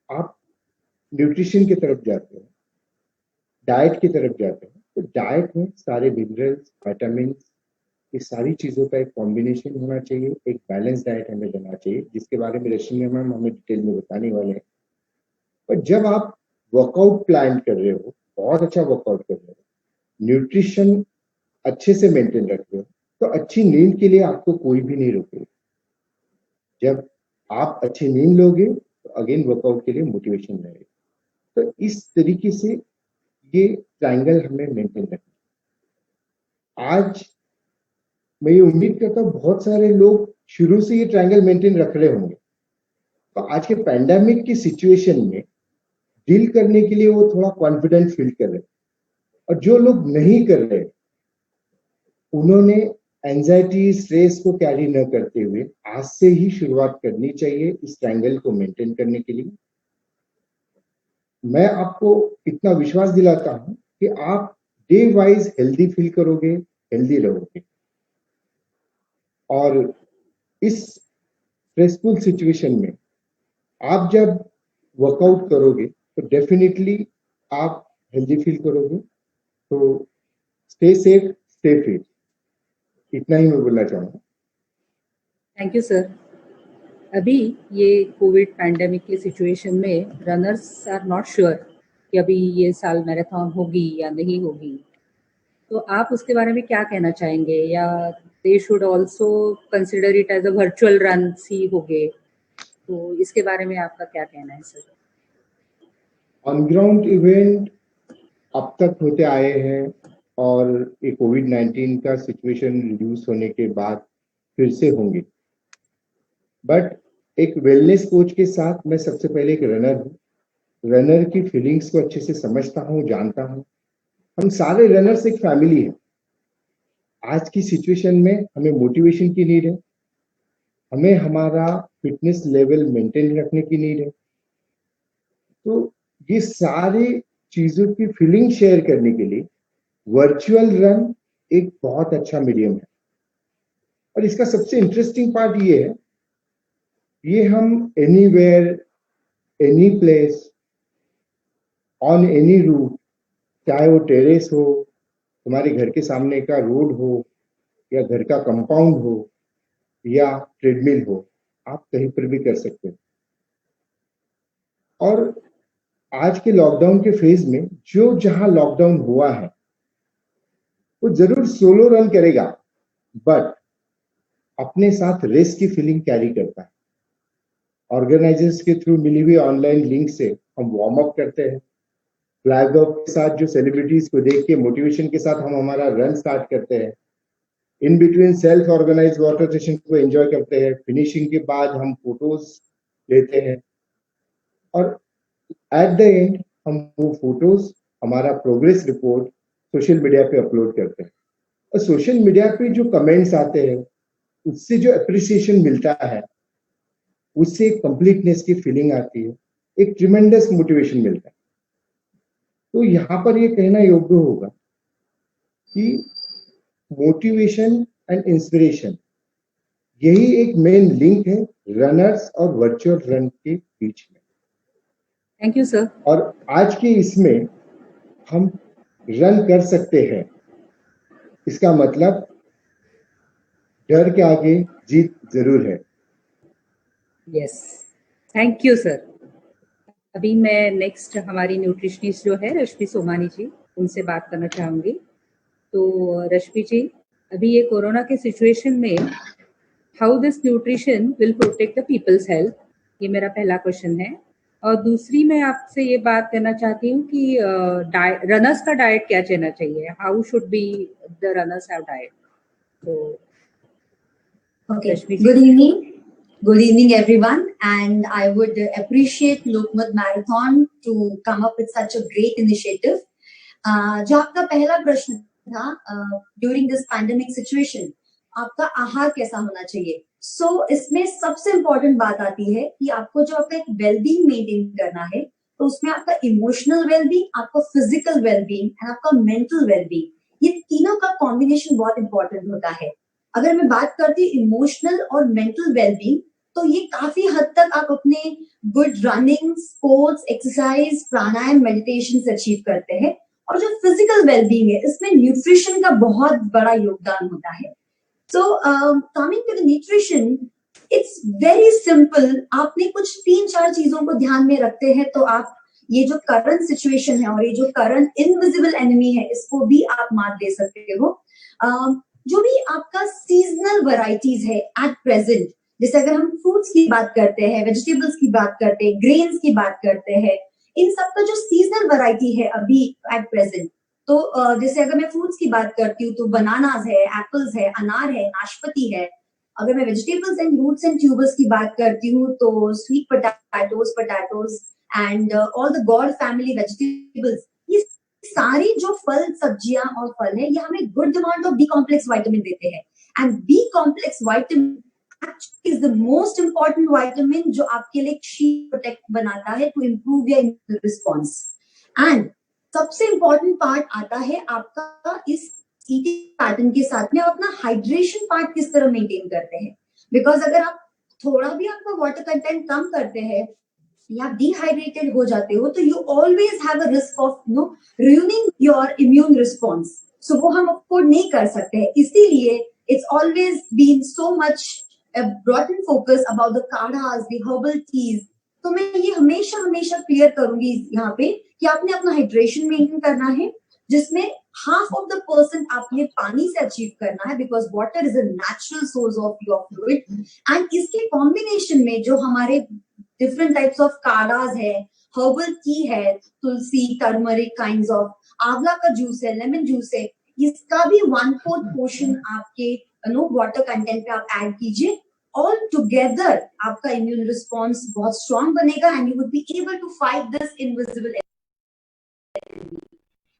आप न्यूट्रिशन की तरफ जाते हैं, डाइट की तरफ जाते हैं, तो डाइट में सारे मिनरल्स, विटामिन, ये सारी चीजों का एक कॉम्बिनेशन होना चाहिए। एक बैलेंस डाइट हमें लेना चाहिए, जिसके बारे में रश्मि मैम हमें डिटेल में बताने वाले हैं। पर जब आप वर्कआउट प्लान कर रहे हो, बहुत अच्छा वर्कआउट कर रहे हो, न्यूट्रिशन अच्छे से मेंटेन रख रहे हो, तो अच्छी नींद के लिए आपको कोई भी नहीं रोकेगा। जब आप अच्छी नींद लोगे तो अगेन वर्कआउट के लिए मोटिवेशन रहेगा। तो इस तरीके से ये ट्रायंगल हमें मेंटेन रखना। आज मैं ये उम्मीद करता हूँ बहुत सारे लोग शुरू से ये ट्रायंगल मेंटेन रख रहे होंगे, तो आज के पैंडेमिक की सिचुएशन में डील करने के लिए वो थोड़ा कॉन्फिडेंट फील कर रहे हैं। और जो लोग नहीं कर रहे, उन्होंने एंजाइटी, स्ट्रेस को कैरी न करते हुए आज से ही शुरुआत करनी चाहिए इस ट्रायंगल को मेंटेन करने के लिए। मैं आपको इतना विश्वास दिलाता हूं कि आप डे वाइज हेल्दी फील करोगे, हेल्दी रहोगे। और इस स्ट्रेसफुल सिचुएशन में आप जब वर्कआउट करोगे तो डेफिनेटली आप हेल्दी फील करोगे। तो स्टे सेफ, स्टे फिट, इतना ही मैं बोलना चाहूँगा। Thank you sir. अभी ये कोविड पैंडेमिक की सिचुएशन में रनर्स आर नॉट श्योर कि अभी ये साल मैराथन होगी या नहीं होगी, तो आप उसके बारे में क्या कहना चाहेंगे? या they should also consider it as a virtual run ही होगे, तो इसके बारे में आपका क्या कहना है सर? ऑन ग्राउंड इवेंट अब तक होते आए हैं और ये कोविड-19 का सिचुएशन रिड्यूस होने के बाद फिर से होंगे। बट एक वेलनेस कोच के साथ मैं सबसे पहले एक रनर हूँ। रनर की फीलिंग्स को अच्छे से समझता हूँ, जानता हूँ। हम सारे रनर्स एक फैमिली है। आज की सिचुएशन में हमें मोटिवेशन की नीड है, हमें हमारा फिटनेस लेवल मेंटेन रखने की नीड है। तो ये सारी चीजों की फीलिंग शेयर करने के लिए वर्चुअल रन एक बहुत अच्छा मीडियम है। और इसका सबसे इंटरेस्टिंग पार्ट ये है, ये हम anywhere, any place, on any route, चाहे वो टेरेस हो, तुम्हारे घर के सामने का रोड हो, या घर का कंपाउंड हो, या ट्रेडमिल हो, आप कहीं पर भी कर सकते हो। और आज के लॉकडाउन के फेज में जो जहां लॉकडाउन हुआ है वो जरूर सोलो रन करेगा, बट अपने साथ रेस की फीलिंग कैरी करता है। ऑर्गेनाइजर्स के थ्रू मिली हुई ऑनलाइन लिंक से हम वार्म अप करते हैं। फ्लैग ऑफ के साथ जो सेलिब्रिटीज को देख के मोटिवेशन के साथ हम हमारा रन स्टार्ट करते हैं। In between self organise water session को एंजॉय करते हैं। फिनिशिंग के बाद हम फोटोज लेते हैं और एट द एंड हम वो फोटोज, हमारा प्रोग्रेस रिपोर्ट सोशल मीडिया पे अपलोड करते हैं। और सोशल मीडिया पे जो कमेंट्स आते हैं उससे जो अप्रिसिएशन मिलता है, उससे एक कंप्लीटनेस की फीलिंग आती है, एक ट्रिमेंडस मोटिवेशन मिलता है। तो यहाँ पर ये कहना योग्य होगा कि मोटिवेशन एंड इंस्पिरेशन, यही एक मेन लिंक है रनर्स और वर्चुअल रन के बीच में। Thank you sir. और आज के इसमें हम रन कर सकते हैं, इसका मतलब डर के आगे जीत जरूर है। Yes, thank you sir. अभी मैं नेक्स्ट हमारी न्यूट्रिशनिस्ट जो है रश्मि सोमानी जी, उनसे बात करना चाहूँगी। तो रश्मि जी, अभी ये कोरोना के सिचुएशन में how this nutrition will protect the people's health, ये मेरा पहला क्वेश्चन है। और दूसरी मैं आपसे ये बात करना चाहती हूँ कि रनर्स का डाइट क्या चाहिए चाहिए, how should be the runners have diet. तो Okay. Rashmi ji. Good evening. Good evening, everyone. And I would appreciate Lokmat Marathon to come up with such a great initiative. जो आपका पहला प्रश्न था, during this pandemic situation, आपका आहार कैसा होना चाहिए? So इसमें सबसे important बात आती है कि आपको जो आपका एक well-being maintain करना है, तो उसमें आपका emotional well-being, आपका physical well-being and आपका mental well-being, ये तीनों का combination बहुत important होता है. अगर मैं बात करती हूँ इमोशनल और मेंटल वेलबींग, तो ये काफी हद तक आप अपने गुड रनिंग, स्पोर्ट्स, एक्सरसाइज, प्राणायाम, मेडिटेशन से अचीव करते हैं. और जो फिजिकल वेलबींग है, इसमें न्यूट्रिशन का बहुत बड़ा योगदान होता है. So coming to the nutrition, it's very simple. आपने कुछ 3-4 चीजों को ध्यान में रखते हैं तो आप ये जो करंट सिचुएशन है और ये जो करंट इनविजिबल एनिमी है, इसको भी आप मात दे सकते हो. जो भी आपका सीजनल वैरायटीज है एट प्रेजेंट, जैसे अगर हम फ्रूट्स की बात करते हैं, वेजिटेबल्स की बात करते हैं, ग्रेन्स की बात करते हैं, इन सब का जो सीजनल वैरायटी है अभी एट प्रेजेंट, तो जैसे अगर मैं फ्रूट्स की बात करती हूँ तो बनानास है, एप्पल्स है, अनार है, नाशपाती है. अगर मैं vegetables and roots and tubers की बात करती हूँ तो sweet potatoes and all the gourd family vegetables, ये सारी जो फल, सब्जियां और फल है, ये हमें good amount of B complex vitamin देते हैं. And B complex vitamin is the most important vitamin जो आपके लिए शीट प्रोटेक्ट बनाता है to improve your immune response. And सबसे इंपॉर्टेंट पार्ट आता है आपका इस ईटिंग पैटर्न के साथ में अपना हाइड्रेशन पार्ट किस तरह मेंटेन करते हैं. बिकॉज अगर आप थोड़ा भी आपका वाटर कंटेंट कम करते हैं या डिहाइड्रेटेड हो जाते हो, तो you always have a risk of ruining your immune response. So वो हम अफोर्ड नहीं कर सकते हैं. इसीलिए it's always been so much brought in focus about the kadhas, the herbal teas. तो मैं ये हमेशा क्लियर करूंगी यहाँ पे कि आपने अपना हाइड्रेशन मेंटेन करना है, जिसमें half of the % आपने पानी से अचीव करना है, because water is a natural source of your fluid. And इसके कॉम्बिनेशन में जो हमारे डिफरेंट टाइप्स ऑफ काढ़ास है, हर्बल टी है, तुलसी, टर्मरिक काइंड्स ऑफ, आंवला का जूस है, लेमन जूस है, इसका भी 1/4 पोर्शन आपके वाटर कंटेंट पे आप ऐड कीजिए. ऑल टुगेदर आपका इम्यून रिस्पॉन्स बहुत स्ट्रॉन्ग बनेगा and you would be able to fight this invisible enemy.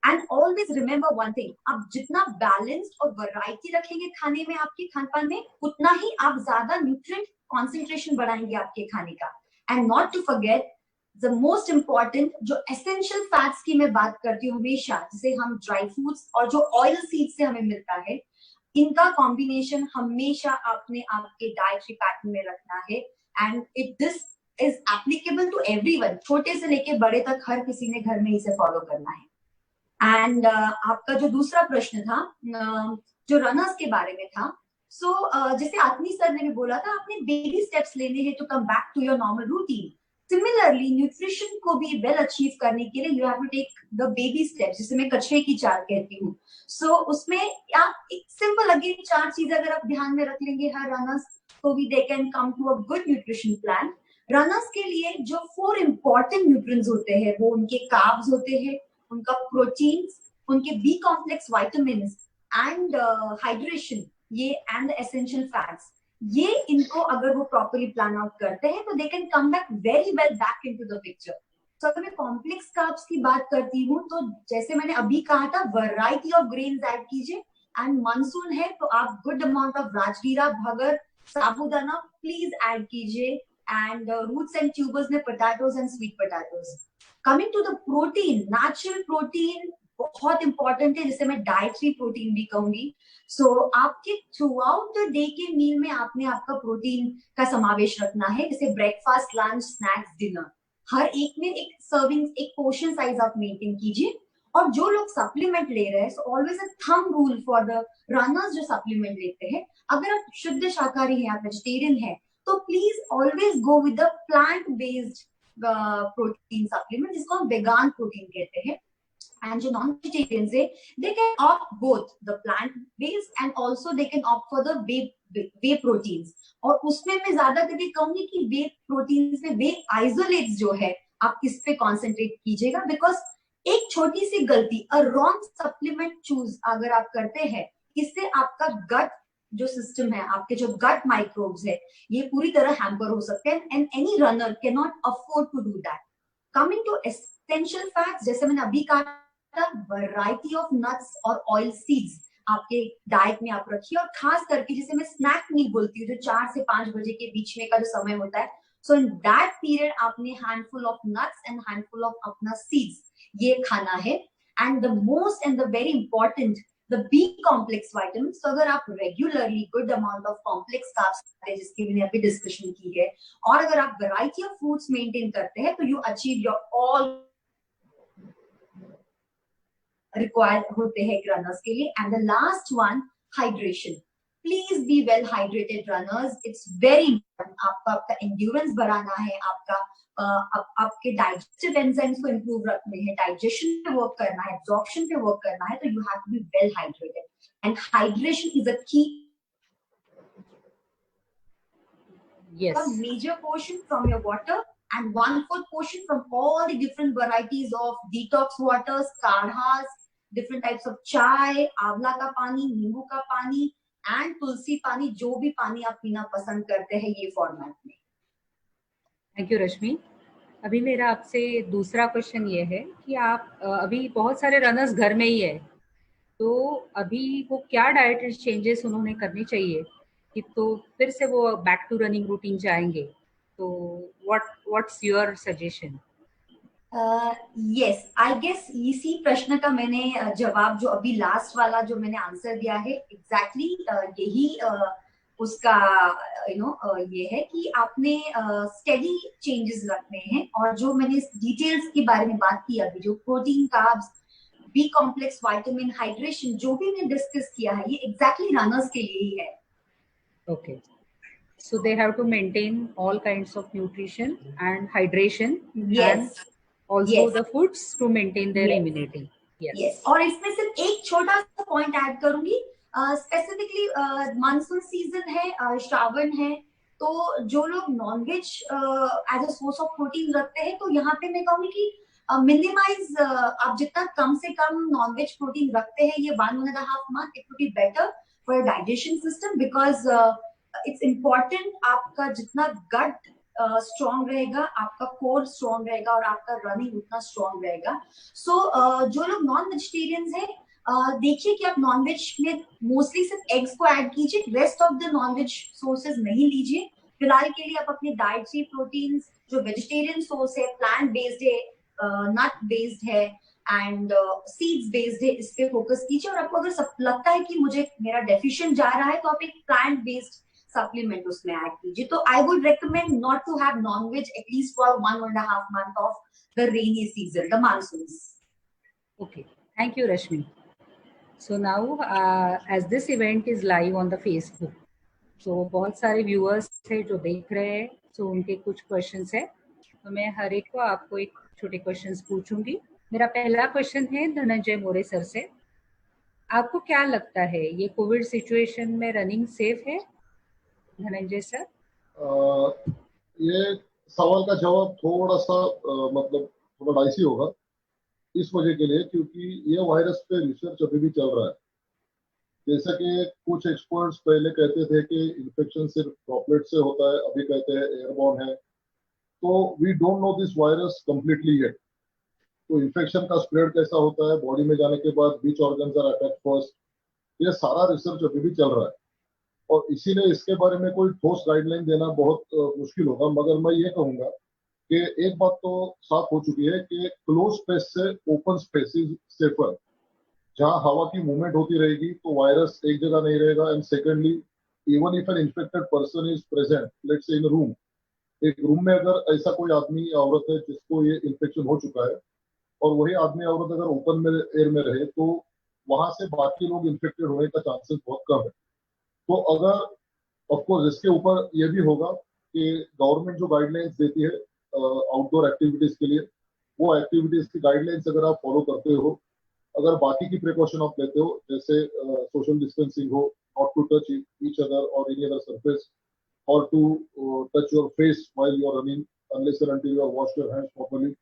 And always remember one thing, आप जितना बैलेंस्ड और वैरायटी रखेंगे खाने में, आपके खान पान में, उतना ही आप ज्यादा न्यूट्रिएंट कॉन्सेंट्रेशन बढ़ाएंगे आपके खाने का. And not to forget the most important, जो एसेंशियल फैट्स की मैं बात करती हूँ हमेशा, जिसे हम ड्राई फ्रूट्स और जो ऑयल सीड से हमें मिलता है, इनका कॉम्बिनेशन हमेशा आपने आपके डाइटरी पैटर्न में रखना है. And this is applicable to everyone, छोटे से लेके बड़े तक हर किसी ने घर में इसे फॉलो करना है. एंड आपका जो दूसरा प्रश्न था जो रनर्स के बारे में था, जैसे आत्मी सर ने भी बोला था, आपने बेबी स्टेप्स लेने हैं to come back to your normal routine. Similarly nutrition को भी वेल अचीव करने के लिए you have to take the baby steps, जिसे मैं कचरे की चाल कहती हूँ. उसमें आप एक सिंपल अगेन 4 चीजें अगर आप ध्यान में रख लेंगे हर रनर्स, तो भी they can come to a good nutrition plan. Runners के लिए जो 4 इंपॉर्टेंट न्यूट्रिएंट्स होते हैं, वो उनके कार्ब्स होते हैं, उनका प्रोटीन्स, उनके B complex vitamins and hydration, ये एंड एसेंशियल फैट्स. ये इनको अगर वो प्रॉपर्ली प्लान आउट करते हैं तो दे can come back very well back into the picture. तो अगर मैं कॉम्प्लेक्स कार्ब्स की बात करती हूँ, तो जैसे मैंने अभी कहा था, वैरायटी ऑफ ग्रेन्स ऐड कीजिए. एंड मानसून है तो आप good amount of rajgira, bhagar, sabudana please add कीजिए. एंड रूट्स एंड ट्यूबर्स में potatoes and sweet potatoes. Coming to the protein, natural protein बहुत इंपॉर्टेंट है, जिसे मैं डाइटरी प्रोटीन भी कहूंगी. आपके थ्रू आउट द डे के मील में आपने आपका प्रोटीन का समावेश रखना है, जैसे ब्रेकफास्ट, लंच, स्नैक्स, डिनर, हर एक में एक सर्विंग, एक पोर्शन साइज आप मेंटेन कीजिए. और जो लोग सप्लीमेंट ले रहे हैं, always a thumb rule for the runners जो सप्लीमेंट लेते हैं, अगर आप शुद्ध शाकाहारी हैं, आप वेजिटेरियन हैं, तो please always go with the plant based protein supplement, जिसको हम वेगान प्रोटीन कहते हैं. And जो non-vegetarians है, they can opt both the plant-based and also they can opt for the whey proteins. और उसमें मैं ज्यादा कभी कहूंगी कि whey proteins में whey isolates जो है आप किस पे कॉन्सेंट्रेट कीजिएगा, बिकॉज एक छोटी सी गलती, अ रॉन्ग सप्लीमेंट चूज अगर आप करते हैं, इससे आपका गट जो सिस्टम है, आपके जो गट माइक्रोब्स है, ये पूरी तरह हैम्पर हो सकते हैं, and any runner can not afford to do that. Coming to essential facts, जैसे मैंने अभी कहा था, वैरायटी ऑफ नट्स और ऑयल सीड्स आपके डाइट में आप रखिए, और खास करके जिसे मैं स्नैक मील बोलती हूँ, जो 4 से 5 बजे के बीच में का जो समय होता है, सो इन दैट पीरियड आपने handful of nuts and handful of अपना सीड्स ये खाना है। And the most and the very important, the B complex vitamin. तो अगर आप regularly good amount of complex carbs खाते हैं, जिसकी मैंने अभी डिस्कशन की है, और अगर आप वैरायटी ऑफ फूड्स मेंटेन करते हैं, तो you achieve your all required होते हैं रनर्स के लिए। And the last one, hydration. Please be well hydrated runners, it's very important. आपका एंड्योरेंस बढ़ाना है, आपके डाइजेस्टिव एंजाइम्स को इंप्रूव रखने हैं, डाइजेशन पे वर्क करना है, एब्जॉर्प्शन पे वर्क करना है, तो you have to be well hydrated, and hydration is a key major portion from your water, and 1/4 portion from all the different varieties of detox waters, kadhas, different types of chai, आंवला का पानी, नींबू का पानी, and तुलसी पानी, जो भी पानी आप पीना पसंद करते हैं ये फॉर्मेट में। थैंक यू रश्मि। अभी मेरा आपसे दूसरा क्वेश्चन ये है कि आप अभी बहुत सारे रनर्स घर में ही है, तो अभी वो क्या डाइटरी चेंजेस उन्होंने करने चाहिए कि तो फिर से वो बैक टू रनिंग रूटीन जाएंगे, तो what's your suggestion? Yes, I guess इसी प्रश्न का मैंने जवाब, जो अभी लास्ट वाला जो मैंने आंसर दिया है, एग्जैक्टली यही उसका ये है कि आपने स्टेडी चेंजेस रखने हैं, और जो मैंने डिटेल्स के बारे में बात की अभी, जो protein, carbs, B complex, vitamin, hydration, जो भी मैंने डिस्कस किया है, ये एग्जैक्टली रनर्स के लिए ही है। Okay, so they have to maintain all kinds of nutrition and hydration, yes, and also yes, the foods to maintain their yes, immunity. yes. और इसमें सिर्फ एक छोटा सा पॉइंट ऐड करूंगी, स्पेसिफिकली मानसून सीजन है, श्रावण है, तो जो लोग nonveg as a source of protein रखते हैं, तो यहाँ पे मैं कहूंगी कि मिनिमाइज, आप जितना कम से कम नॉनवेज प्रोटीन रखते हैं, ये 1.5 month, it would be better for digestion system, because it's important. आपका जितना गट स्ट्रॉन्ग रहेगा, आपका कोर स्ट्रॉन्ग रहेगा, और आपका रनिंग उतना स्ट्रॉन्ग रहेगा। सो जो लोग नॉन वेजिटेरियंस हैं, देखिए कि आप नॉनवेज में मोस्टली सिर्फ एग्स को ऐड कीजिए, rest of the nonveg sources नहीं लीजिए। फिलहाल के लिए आप अपनी डाइट से प्रोटीन्स, जो वेजिटेरियन सोर्स है, प्लांट बेस्ड है, नट बेस्ड है, एंड सीड्स बेस्ड है, इस पे फोकस कीजिए। और आपको अगर लगता है कि मुझे मेरा डेफिशिएंट जा रहा है, तो आप एक प्लांट बेस्ड सप्लीमेंट उसमें ऐड कीजिए। तो I would recommend not to have nonveg at least for 1.5 month of the rainy season, the monsoons. Okay, thank you Rashmi. So now as this event is live on the Facebook, so बहुत सारे viewers थे जो देख रहे हैं, so उनके कुछ questions है, तो मैं हर एक को आपको एक छोटे क्वेश्चंस पूछूंगी। मेरा पहला क्वेश्चन है धनंजय मोरे सर से। आपको क्या लगता है, ये कोविड सिचुएशन में रनिंग सेफ है? धनंजय सर, ये सवाल का जवाब थोड़ा सा मतलब थोड़ा डाइसी होगा इस वजह के लिए, क्योंकि ये वायरस पे रिसर्च अभी भी चल रहा है। जैसा कि कुछ एक्सपर्ट्स पहले कहते थे कि इन्फेक्शन सिर्फ ड्रॉपलेट से होता है, अभी कहते हैं एयरबॉर्न है। तो we don't know this virus completely yet. तो इन्फेक्शन का स्प्रेड कैसा होता है, बॉडी में जाने के बाद which organs are attack first, ये सारा रिसर्च अभी भी चल रहा है, और इसीलिए इसके बारे में कोई ठोस गाइडलाइन देना बहुत मुश्किल होगा। मगर मैं ये कहूंगा कि एक बात तो साफ हो चुकी है कि क्लोज स्पेस से ओपन स्पेस इज सेफर। जहां हवा की मूवमेंट होती रहेगी तो वायरस एक जगह नहीं रहेगा। And secondly, even if an infected person is present, let's say in room, एक रूम में अगर ऐसा कोई आदमी या औरत है जिसको ये इन्फेक्शन हो चुका है, और वही आदमी या औरत अगर ओपन में एयर में रहे, तो वहां से बाकी लोग इन्फेक्टेड होने का चांसेस बहुत कम है। तो अगर ऑफकोर्स इसके ऊपर ये भी होगा कि गवर्नमेंट जो गाइडलाइंस देती है आउटडोर एक्टिविटीज के लिए, वो एक्टिविटीज की गाइडलाइंस अगर आप फॉलो करते हो, अगर बाकी की प्रिकॉशन आप लेते हो, जैसे सोशल डिस्टेंसिंग हो, not to touch each other और एनी अदर सरफेस, और to touch your face while you are running, unless and until you have washed your hands properly,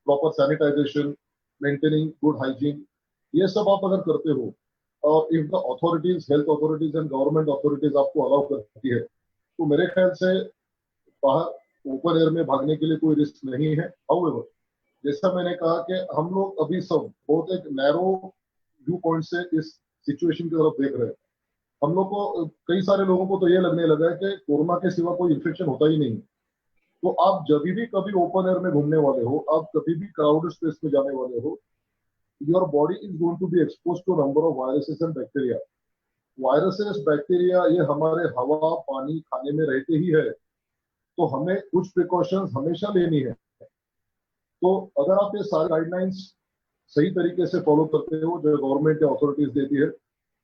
proper sanitization, maintaining good hygiene. ये सब आप अगर करते हो और if the authorities, health authorities and government authorities आपको allow करती है, तो मेरे ख्याल से बाहर ओपन एयर में भागने के लिए कोई रिस्क नहीं है. However, जैसा मैंने कहा कि हम लोग अभी सब बहुत एक नैरो व्यू पॉइंट से इस सिचुएशन की तरफ देख रहे हैं. हम लोग को, कई सारे लोगों को तो ये लगने लगा है कि कोरोना के सिवा कोई इन्फेक्शन होता ही नहीं. तो आप जब भी कभी ओपन एयर में घूमने वाले हो, आप कभी भी क्राउडेड स्पेस में जाने वाले हो, your body is going to be expose to number of viruses and bacteria. Viruses, bacteria ये हमारे हवा, पानी, खाने में रहते ही है. तो हमें कुछ प्रिकॉशंस हमेशा लेनी है. तो अगर आप ये सारे गाइडलाइंस सही तरीके से फॉलो करते हो जो गवर्नमेंट या अथॉरिटीज देती है,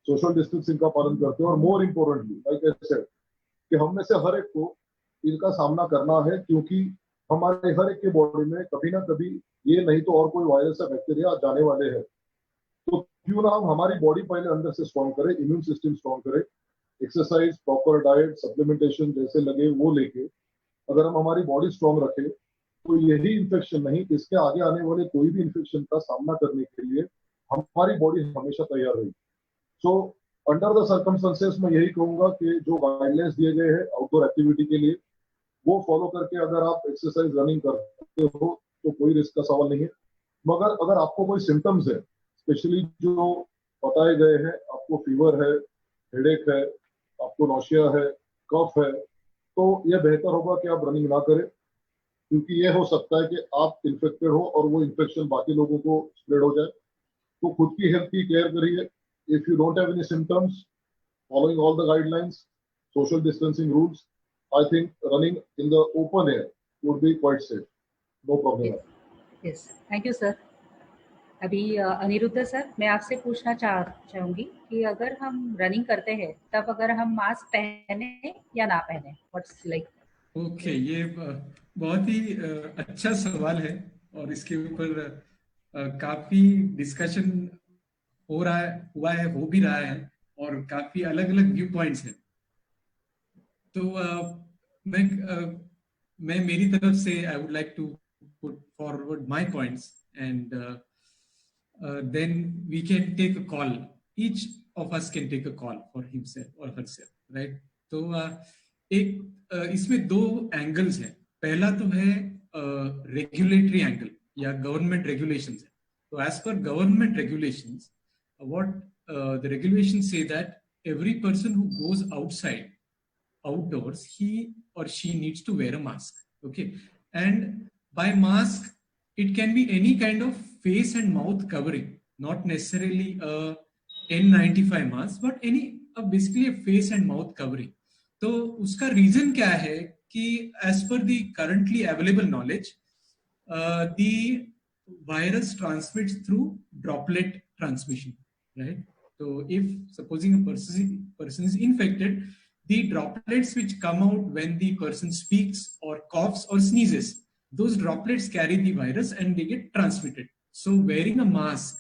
सोशल डिस्टेंसिंग का पालन करते हो, और more importantly like I said कि हम में से हर एक को इनका सामना करना है, क्योंकि हमारे हर एक के बॉडी में कभी ना कभी ये नहीं तो और कोई वायरस या बैक्टीरिया जाने वाले हैं. तो क्यों ना हम हमारी बॉडी पहले अंदर से स्ट्रॉन्ग करें, इम्यून सिस्टम स्ट्रॉन्ग करें, एक्सरसाइज, प्रॉपर डाइट, सप्लीमेंटेशन जैसे लगे वो लेके अगर हम हमारी बॉडी स्ट्रॉन्ग रखें, तो यही इन्फेक्शन नहीं, इसके आगे आने वाले कोई भी इन्फेक्शन का सामना करने के लिए हमारी बॉडी हमेशा तैयार रहेगी. सो अंडर द सर्कमस्टेंसेस मैं यही कहूंगा कि जो गाइडलाइंस दिए गए हैं आउटडोर एक्टिविटी के लिए, वो फॉलो करके अगर आप एक्सरसाइज, रनिंग करते हो तो कोई रिस्क का सवाल नहीं है. मगर अगर आपको कोई सिम्टम्स है, स्पेशली जो बताए गए हैं, आपको फीवर है, हेडेक है, आपको नौशिया है, कफ है, तो यह बेहतर होगा कि आप रनिंग ना करें, क्योंकि यह हो सकता है कि आप इन्फेक्टेड हो और वो इन्फेक्शन बाकी लोगों को स्प्रेड हो जाए. तो खुद की हेल्थ की केयर करिए. If you don't have any symptoms, following all the guidelines, social distancing rules, I think running in the open air would be quite safe. No problem. Yes. Thank you, sir. अभी Anirudh sir, मैं आपसे पूछना चाहूंगी कि अगर हम running करते हैं तब अगर हम मास्क पहने या ना पहने, व्हाट्स लाइक? ओके, ये बहुत ही अच्छा सवाल है और इसके ऊपर काफी डिस्कशन हुआ है, हो भी रहा है, और काफी अलग अलग व्यू पॉइंट्स हैं. तो मैं मेरी तरफ से I would like to put forward my points and then we can take a call. Each of us can take a call for himself और हरसेल्फ, राइट? तो इसमें दो एंगल्स हैं. पहला तो है रेगुलेटरी एंगल या गवर्नमेंट रेगुलेशंस है. तो as per government regulations, what the regulations say that every person who goes outdoors, he or she needs to wear a mask. Okay, and by mask it can be any kind of face and mouth covering, not necessarily a N95 mask, but basically a face and mouth covering. तो उसका reason क्या है कि as per the currently available knowledge, the virus transmits through droplet transmission. Right? So if supposing a person is infected, the droplets which come out when the person speaks or coughs or sneezes, those droplets carry the virus and they get transmitted. So wearing a mask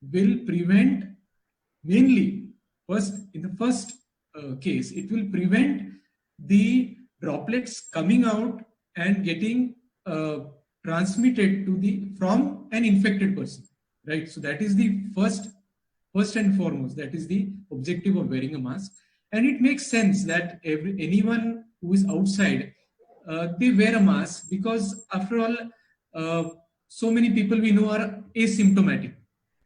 will prevent, mainly in the first case, it will prevent the droplets coming out and getting transmitted from an infected person. Right? So that is the first and foremost, that is the objective of wearing a mask. And it makes sense that anyone who is outside, they wear a mask, because after all, so many people we know are asymptomatic.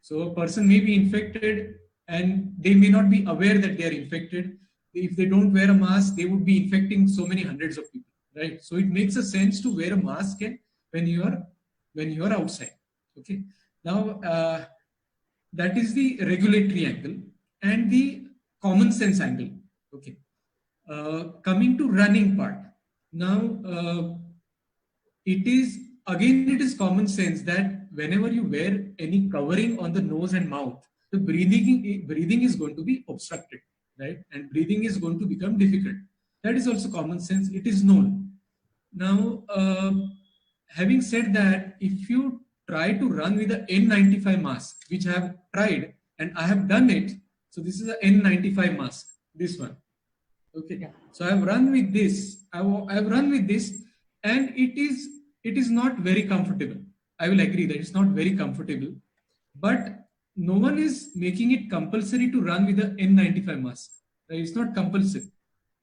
So a person may be infected and they may not be aware that they are infected. If they don't wear a mask, they would be infecting so many hundreds of people, right? So it makes a sense to wear a mask when you are outside. Okay. Now, that is the regulatory angle and the common sense angle. Okay. Coming to running part. Now, it is common sense that whenever you wear any covering on the nose and mouth, the breathing is going to be obstructed, right? And breathing is going to become difficult. That is also common sense. It is known. Now, having said that, if you try to run with the N95 mask, which I have tried and I have done it. So this is an N95 mask, this one. Okay. Yeah. So I have run with this. I have run with this. and it is not very comfortable. I will agree that it's not very comfortable, but no one is making it compulsory to run with the N95 mask. It's not compulsory.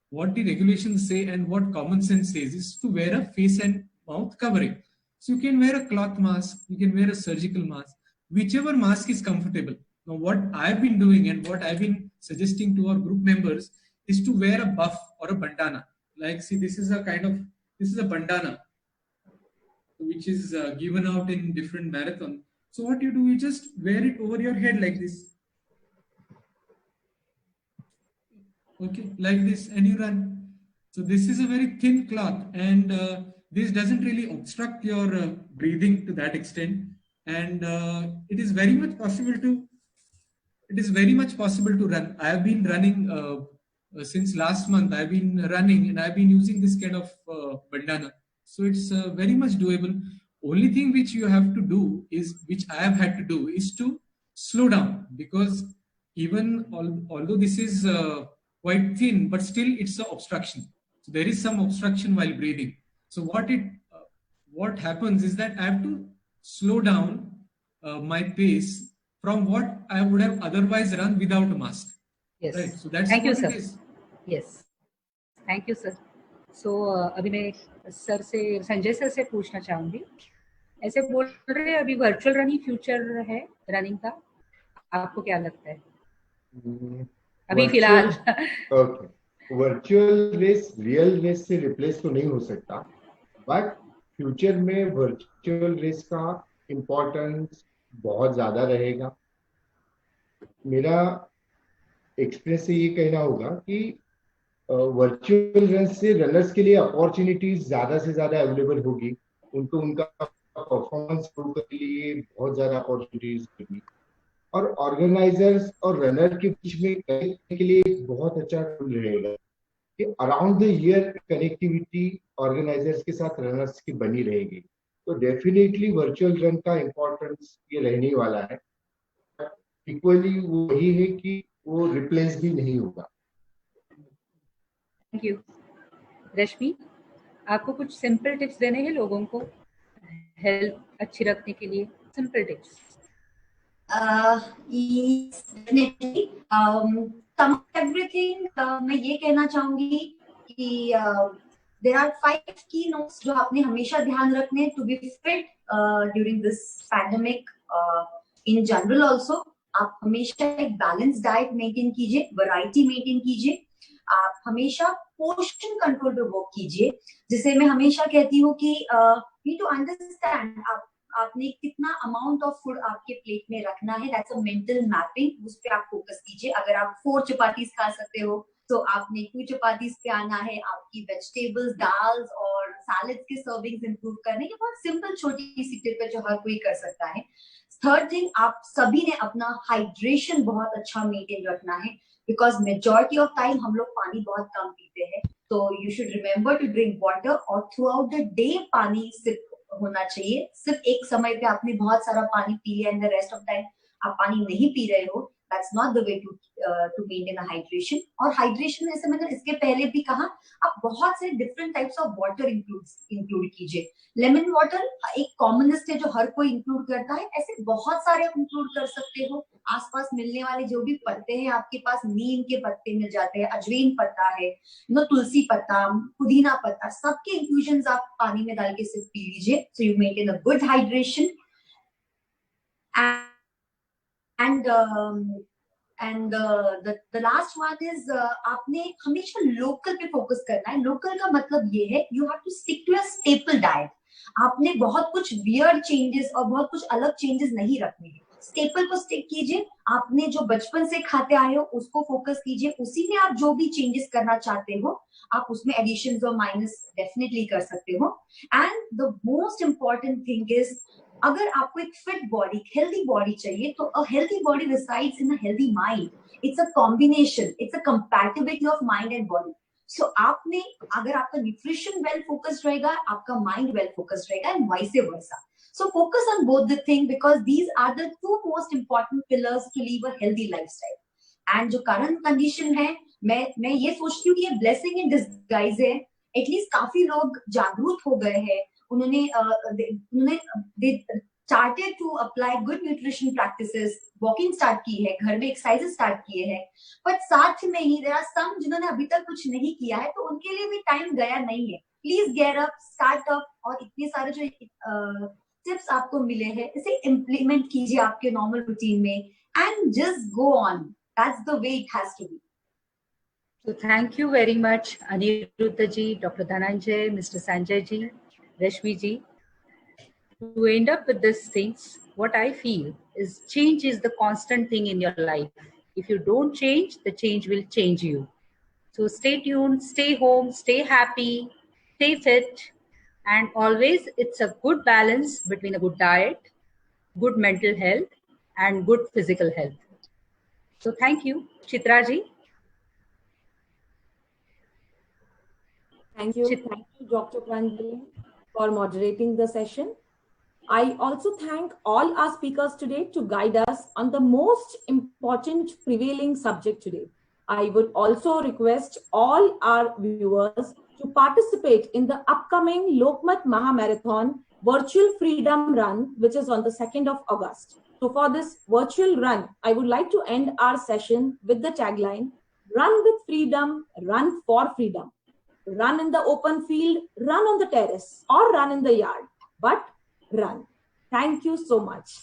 What the regulations say and what common sense says is to wear a face and mouth covering. So you can wear a cloth mask, you can wear a surgical mask, whichever mask is comfortable. Now, what I've been doing and what I've been suggesting to our group members is to wear a buff or a bandana. Like, see, this is a bandana which is given out in different marathon. So what you do, you just wear it over your head like this. Okay, like this, and you run. So this is a very thin cloth, and this doesn't really obstruct your breathing to that extent, and it is very much possible to run. I have been running since last month. I've been running and I've been using this kind of bandana. So it's very much doable. Only thing which you have to do is, which I have had to do, is to slow down, because even although this is quite thin, but still it's an obstruction. So there is some obstruction while breathing. So what happens is that I have to slow down my pace from what I would have otherwise run without a mask. Yes. Right. So that's Thank you, what sir. it is. Yes. Thank you, sir. So अभी मैं sir से, Sanjay sir से पूछना चाहूंगी, ऐसे बोल रहे हैं अभी वर्चुअल रनिंग फ्यूचर है रनिंग का, आपको क्या लगता है अभी फिलहाल? Okay, virtual race real race से रिप्लेस तो नहीं हो सकता, बट फ्यूचर में वर्चुअल रेस का इम्पोर्टेंस बहुत ज्यादा रहेगा. मेरा एक्सपीरियंस से ये कहना होगा कि वर्चुअल रन से रनर्स के लिए अपॉर्चुनिटीज ज्यादा से ज्यादा अवेलेबल होगी, उनको उनका परफॉर्मेंस प्रूव करने के लिए बहुत ज्यादा अपॉर्चुनिटीज होगी, और ऑर्गेनाइजर्स और रनर के बीच में कनेक्ट के लिए एक बहुत अच्छा टूल रहेगा कि around the year connectivity organisers के साथ रनर्स की बनी रहेगी. तो डेफिनेटली वर्चुअल रन का इम्पोर्टेंस ये रहने वाला है. इक्वली वो यही है कि वो रिप्लेस भी नहीं होगा. Thank you. रश्मि, आपको कुछ सिंपल टिप्स देने हैं लोगों को हेल्थ अच्छी रखने के लिए? Simple tips. Definitely. Everything, मैं ये कहना चाहूंगी कि there are 5 key notes जो आपने हमेशा ध्यान रखने to be fit during this pandemic. In general also, आप हमेशा एक बैलेंस डाइट मेंटेन कीजिए, वैरायटी मेंटेन कीजिए, आप हमेशा पोर्शन कंट्रोल पे वर्क कीजिए. जिसे मैं हमेशा कहती हूँ कि नीड टू अंडरस्टैंड आपने कितना अमाउंट ऑफ फूड आपके प्लेट में रखना है. दैट्स अ मेंटल मैपिंग, उस पे आप फोकस कीजिए. अगर आप 4 चपातीस खा सकते हो तो आपने 2 चपातीस पे आना है. आपकी वेजिटेबल्स, दाल्स और सैलेड्स के सर्विंग्स इंप्रूव करने. ये बहुत सिंपल छोटी सी टिप है जो हर कोई कर सकता है. थर्ड थिंग, आप सभी ने अपना हाइड्रेशन बहुत अच्छा मेंटेन रखना है, बिकॉज मेजॉरिटी ऑफ टाइम हम लोग पानी बहुत कम पीते हैं. तो you should remember to drink water, और थ्रू आउट द डे पानी सिर्फ होना चाहिए. सिर्फ एक समय पे आपने बहुत सारा पानी पी लिया and the rest of time आप पानी नहीं पी रहे हो, that's not the way to maintain hydration. और हाइड्रेशन जैसे मैंने इसके पहले भी कहा, आप बहुत से different types of water include कीजिए. लेमन वाटर एक कॉमनेस्ट है जो हर कोई इंक्लूड करता है. ऐसे बहुत सारे आप इंक्लूड कर सकते हो. आसपास मिलने वाले जो भी पत्ते हैं आपके पास, नीम के पत्ते मिल जाते हैं, अजवाइन पत्ता है, तुलसी पत्ता, पुदीना पत्ता, सबके इंफ्यूजन्स आप पानी में डाल के सिर्फ पी लीजिए. So you maintain a good hydration. And the last one is आपने हमेशा लोकल पे फोकस करना है. लोकल का मतलब ये है you have to stick to a staple diet. आपने बहुत कुछ वियर्ड चेंजेस और बहुत कुछ अलग चेंजेस नहीं रखने हैं. स्टेपल को स्टिक कीजिए. आपने जो बचपन से खाते आए हो उसको फोकस कीजिए. उसी में आप जो भी चेंजेस करना चाहते हो आप उसमें एडिशंस और माइनस डेफिनेटली कर सकते हो. And the most important thing is, अगर आपको एक फिट बॉडी, हेल्दी बॉडी चाहिए, तो a healthy body resides in a healthy mind. It's a combination, it's a compatibility of mind and body. So आपने, अगर आपका न्यूट्रिशन वेल फोकस्ड रहेगा, आपका माइंड वेल फोकस्ड रहेगा, and vice versa. So focus on both the thing, because these are the 2 most important pillars to live a healthy lifestyle. And जो current condition है, मैं ये सोचती हूँ कि ये blessing in disguise है. एटलीस्ट काफी लोग जागरूक हो गए हैं, उन्होंने started to apply good nutrition practices, walking start की है, घर में exercises start किए हैं, but साथ में ही there are some जिन्होंने अभी तक कुछ नहीं किया है, तो उनके लिए भी टाइम गया नहीं है. Please get up, start up, और इतने सारे जो टिप्स आपको मिले हैं, इसे इम्प्लीमेंट कीजिए आपके नॉर्मल रूटीन में, and just go on. That's the way it has to be. So thank you very much, Aniruddha ji, Dr. Dhananjay, Mr. Sanjay ji, Rashmi ji. To end up with these things, what I feel is change is the constant thing in your life. If you don't change, the change will change you. So stay tuned, stay home, stay happy, stay fit, and always it's a good balance between a good diet, good mental health, and good physical health. So thank you, Chitra ji. Thank you, Dr. Pranjali, for moderating the session. I also thank all our speakers today to guide us on the most important prevailing subject today. I would also request all our viewers to participate in the upcoming Lokmat Maha Marathon Virtual Freedom Run, which is on the 2nd of August. So for this virtual run, I would like to end our session with the tagline, "Run with freedom, run for freedom." Run in the open field, run on the terrace, or run in the yard, but run. Thank you so much.